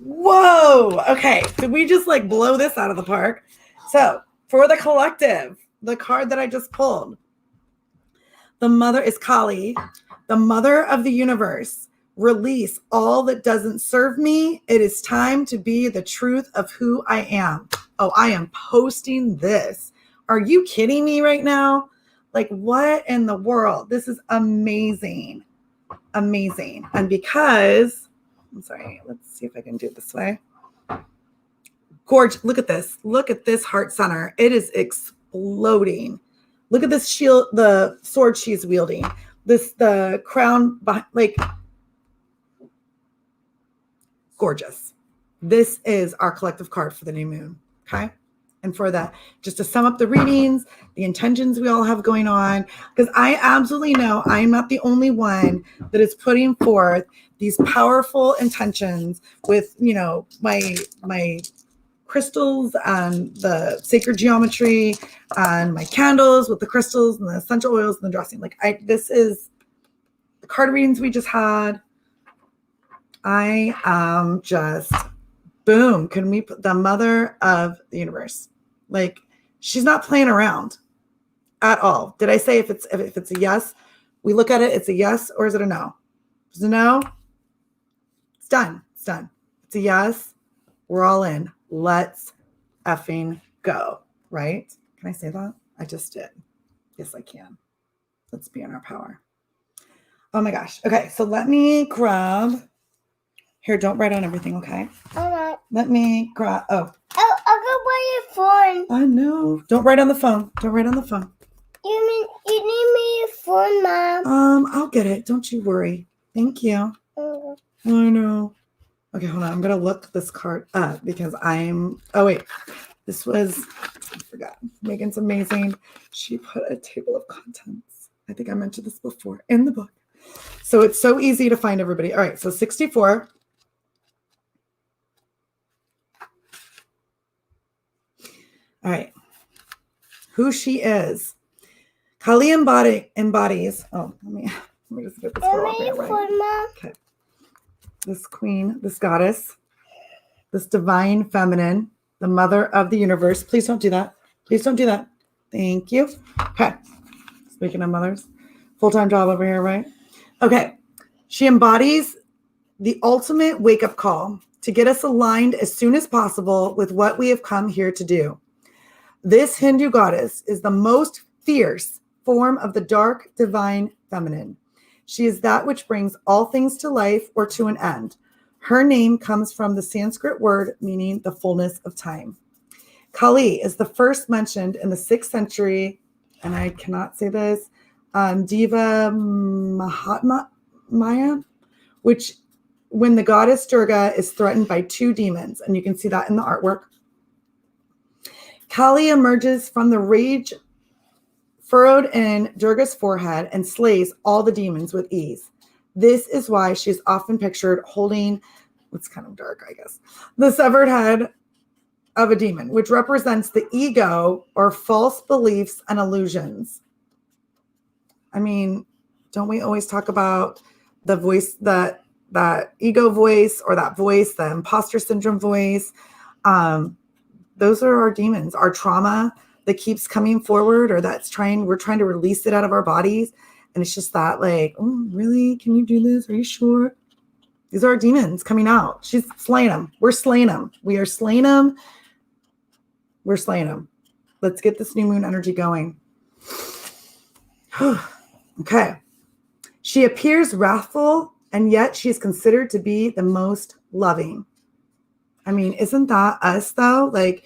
Whoa. Okay. Did we just like blow this out of the park? So for the collective, the card that I just pulled, the mother is Kali, the mother of the universe. Release all that doesn't serve me. It is time to be the truth of who I am. Oh, I am posting this. Are you kidding me right now? Like, what in the world? This is amazing. Amazing. And because, I'm sorry, let's see if I can do it this way. Gorgeous. Look at this. Look at this heart center. It is exploding. Look at this shield, the sword she's wielding. The crown, like, gorgeous. This is our collective card for the new moon. Okay. And for that, just to sum up the readings, the intentions we all have going on, because I absolutely know I'm not the only one that is putting forth these powerful intentions with, my crystals and the sacred geometry and my candles with the crystals and the essential oils and the dressing. This is the card readings we just had. I am just, boom. Can we put the mother of the universe? Like, she's not playing around at all. Did I say if it's a yes, we look at it, it's a yes, or is it a no? If it's a no, it's done. It's done. It's a yes. We're all in. Let's effing go. Right? Can I say that? I just did. Yes, I can. Let's be in our power. Oh my gosh. Okay. So let me grab here. Don't write on everything. Okay. All right. Let me grab. Oh. I'll go buy your phone. I know. Don't write on the phone. Don't write on the phone. You need me your phone, Mom? I'll get it. Don't you worry. Thank you. I know. Okay, hold on. I'm gonna look this card up because oh wait. This was, I forgot. Megan's amazing. She put a table of contents. I think I mentioned this before in the book. So it's so easy to find everybody. All right, so 64. All right. Who she is. Kali embodies. Oh, let me just get this girl up here, right? Okay. This queen, this goddess, this divine feminine, the mother of the universe. Please don't do that. Please don't do that. Thank you. Okay. Speaking of mothers, full-time job over here, right? Okay. She embodies the ultimate wake-up call to get us aligned as soon as possible with what we have come here to do. This Hindu goddess is the most fierce form of the dark divine feminine. She is that which brings all things to life or to an end. Her name comes from the Sanskrit word meaning the fullness of time. Kali is the first mentioned in the 6th century, and I cannot say this, Deva Mahatma Maya, which when the goddess Durga is threatened by 2 demons, and you can see that in the artwork. Kali emerges from the rage furrowed in Durga's forehead and slays all the demons with ease. This is why she is often pictured holding, it's kind of dark, I guess, the severed head of a demon, which represents the ego or false beliefs and illusions. I mean, don't we always talk about the voice that that ego voice or that voice, the imposter syndrome voice. Those are our demons, our trauma that keeps coming forward, or we're trying to release it out of our bodies. And it's just that like, oh, really? Can you do this? Are you sure? These are our demons coming out. She's slaying them. We're slaying them. We are slaying them. We're slaying them. Let's get this new moon energy going. Okay. She appears wrathful, and yet she is considered to be the most loving. I mean, isn't that us though? Like,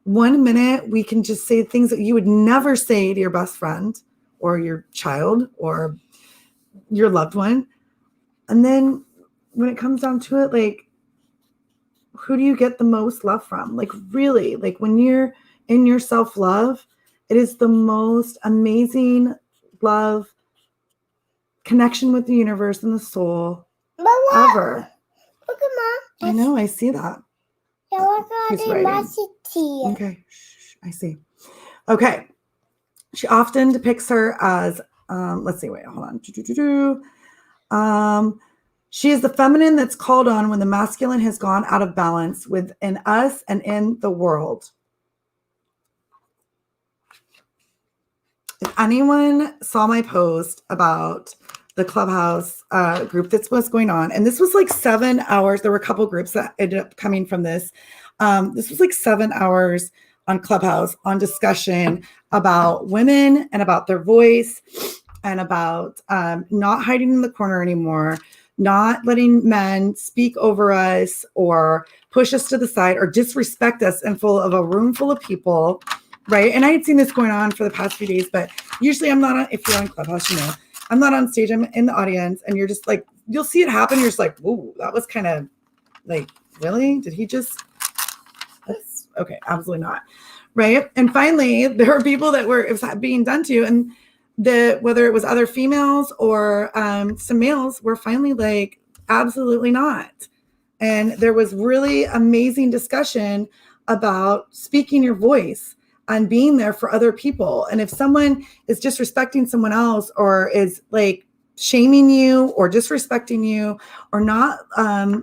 1 minute we can just say things that you would never say to your best friend or your child or your loved one. And then when it comes down to it, like, who do you get the most love from? Like, really, like when you're in your self-love, it is the most amazing love connection with the universe and the soul ever. Look at Mom. I know, I see that. Yeah, look at He's the writing. message. Okay, I see. Okay. She often depicts her as, let's see, wait, hold on. She is the feminine that's called on when the masculine has gone out of balance within us and in the world. If anyone saw my post about the Clubhouse group that's what's going on, and this was like 7 hours. There were a couple groups that ended up coming from this. This was like 7 hours on Clubhouse on discussion about women and about their voice and about not hiding in the corner anymore, not letting men speak over us or push us to the side or disrespect us in full of a room full of people, right? And I had seen this going on for the past few days, but usually I'm not on, if you're on Clubhouse, you know, I'm not on stage, I'm in the audience, and you're just like, you'll see it happen. You're just like, ooh, that was kind of like, really? Did he just, that's okay, absolutely not. Right. And finally, there were people that it was being done to, and whether it was other females or some males were finally like, absolutely not. And there was really amazing discussion about speaking your voice and being there for other people. And if someone is disrespecting someone else or is like shaming you or disrespecting you or not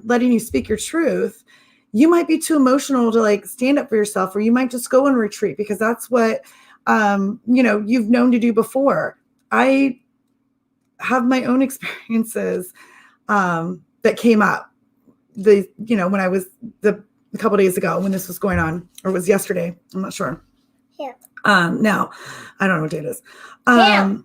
letting you speak your truth, you might be too emotional to like stand up for yourself, or you might just go and retreat because that's what, you've known to do before. I have my own experiences that came up when I was a couple days ago when this was going on, or it was yesterday. I'm not sure. Yeah. Now I don't know what day it is. Hey,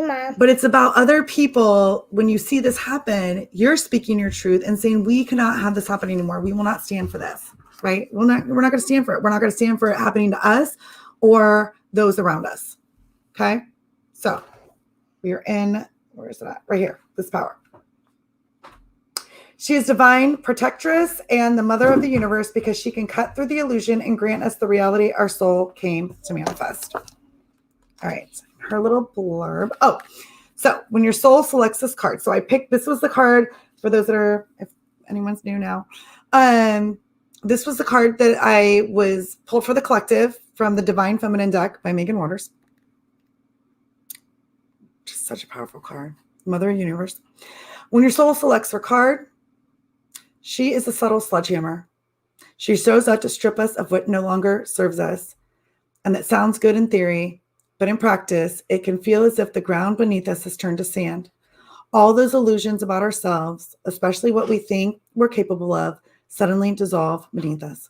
Mom. But it's about other people. When you see this happen, you're speaking your truth and saying, we cannot have this happen anymore. We will not stand for this, right? We're not going to stand for it. We're not going to stand for it happening to us or those around us. Okay. So we are in, where is it at? Right here, this power. She is divine protectress and the mother of the universe because she can cut through the illusion and grant us the reality our soul came to manifest. All right. Her little blurb. Oh, so when your soul selects this card, so I picked, this was the card for those that are, if anyone's new now, this was the card that I was pulled for the collective from the Divine Feminine deck by Megan Waters. Just such a powerful card. Mother of the Universe. When your soul selects her card, she is a subtle sledgehammer. She shows up to strip us of what no longer serves us. And that sounds good in theory, but in practice, it can feel as if the ground beneath us has turned to sand. All those illusions about ourselves, especially what we think we're capable of, suddenly dissolve beneath us.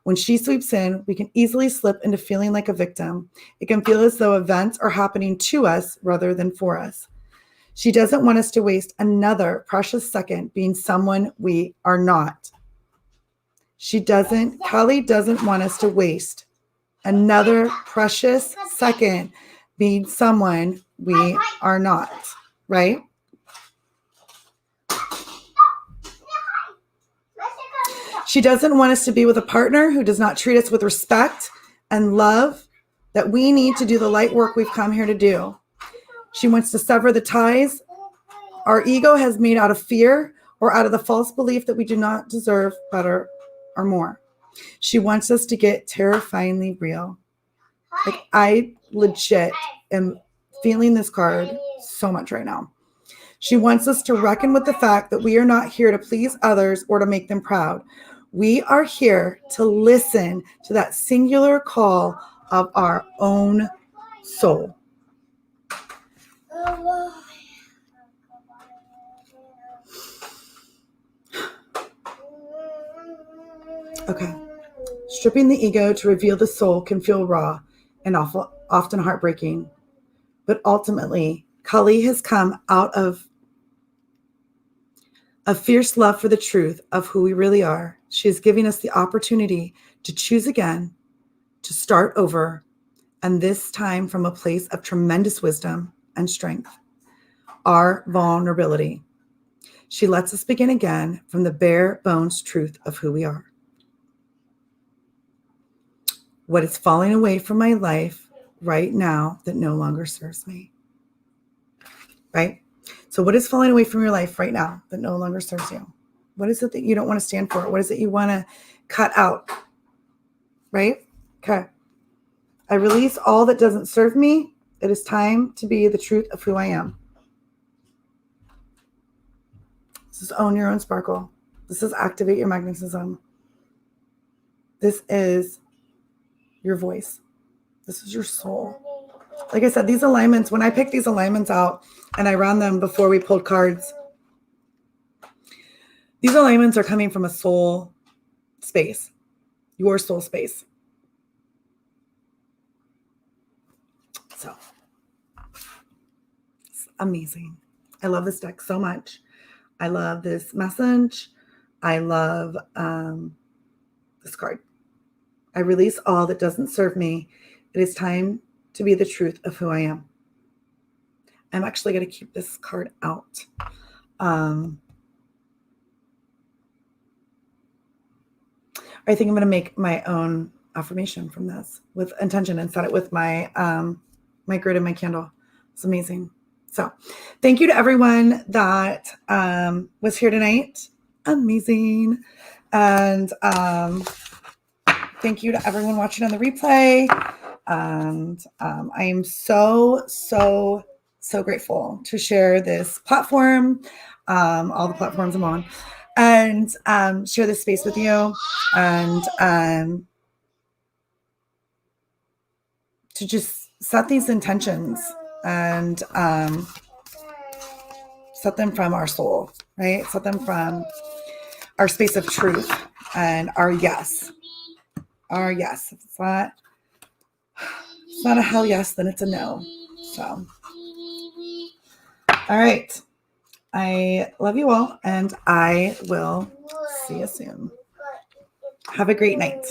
When she sweeps in, we can easily slip into feeling like a victim. It can feel as though events are happening to us rather than for us. She doesn't want us to waste another precious second being someone we are not. Kelly doesn't want us to waste another precious second being someone we are not, right? She doesn't want us to be with a partner who does not treat us with respect and love that we need to do the light work we've come here to do. She wants to sever the ties our ego has made out of fear or out of the false belief that we do not deserve better or more. She wants us to get terrifyingly real. Like, I legit am feeling this card so much right now. She wants us to reckon with the fact that we are not here to please others or to make them proud. We are here to listen to that singular call of our own soul. Okay. Stripping the ego to reveal the soul can feel raw and often heartbreaking. But ultimately, Kali has come out of a fierce love for the truth of who we really are. She is giving us the opportunity to choose again, to start over, and this time from a place of tremendous wisdom and strength, our vulnerability. She lets us begin again from the bare bones truth of who we are. What is falling away from my life right now that no longer serves me? Right? So what is falling away from your life right now that no longer serves you? What is it that you don't want to stand for? What is it you want to cut out? Right? Okay. I release all that doesn't serve me. It is time to be the truth of who I am. This is own your own sparkle. This is activate your magnetism. This is your voice. This is your soul. Like I said, these alignments, when I picked these alignments out and I ran them before we pulled cards, these alignments are coming from a soul space, your soul space. So it's amazing. I love this deck so much. I love this message. I love this card. I release all that doesn't serve me. It is time to be the truth of who I am. I'm actually going to keep this card out. I think I'm going to make my own affirmation from this with intention and set it with my my grid and my candle. It's amazing. So thank you to everyone that was here tonight. Amazing. And thank you to everyone watching on the replay. And I am so grateful to share this platform, all the platforms I'm on, and share this space with you, and to just set these intentions and set them from our soul, right? Set them from our space of truth and our yes. Our yes. If it's not a hell yes, then it's a no. So, all right. I love you all, and I will see you soon. Have a great night.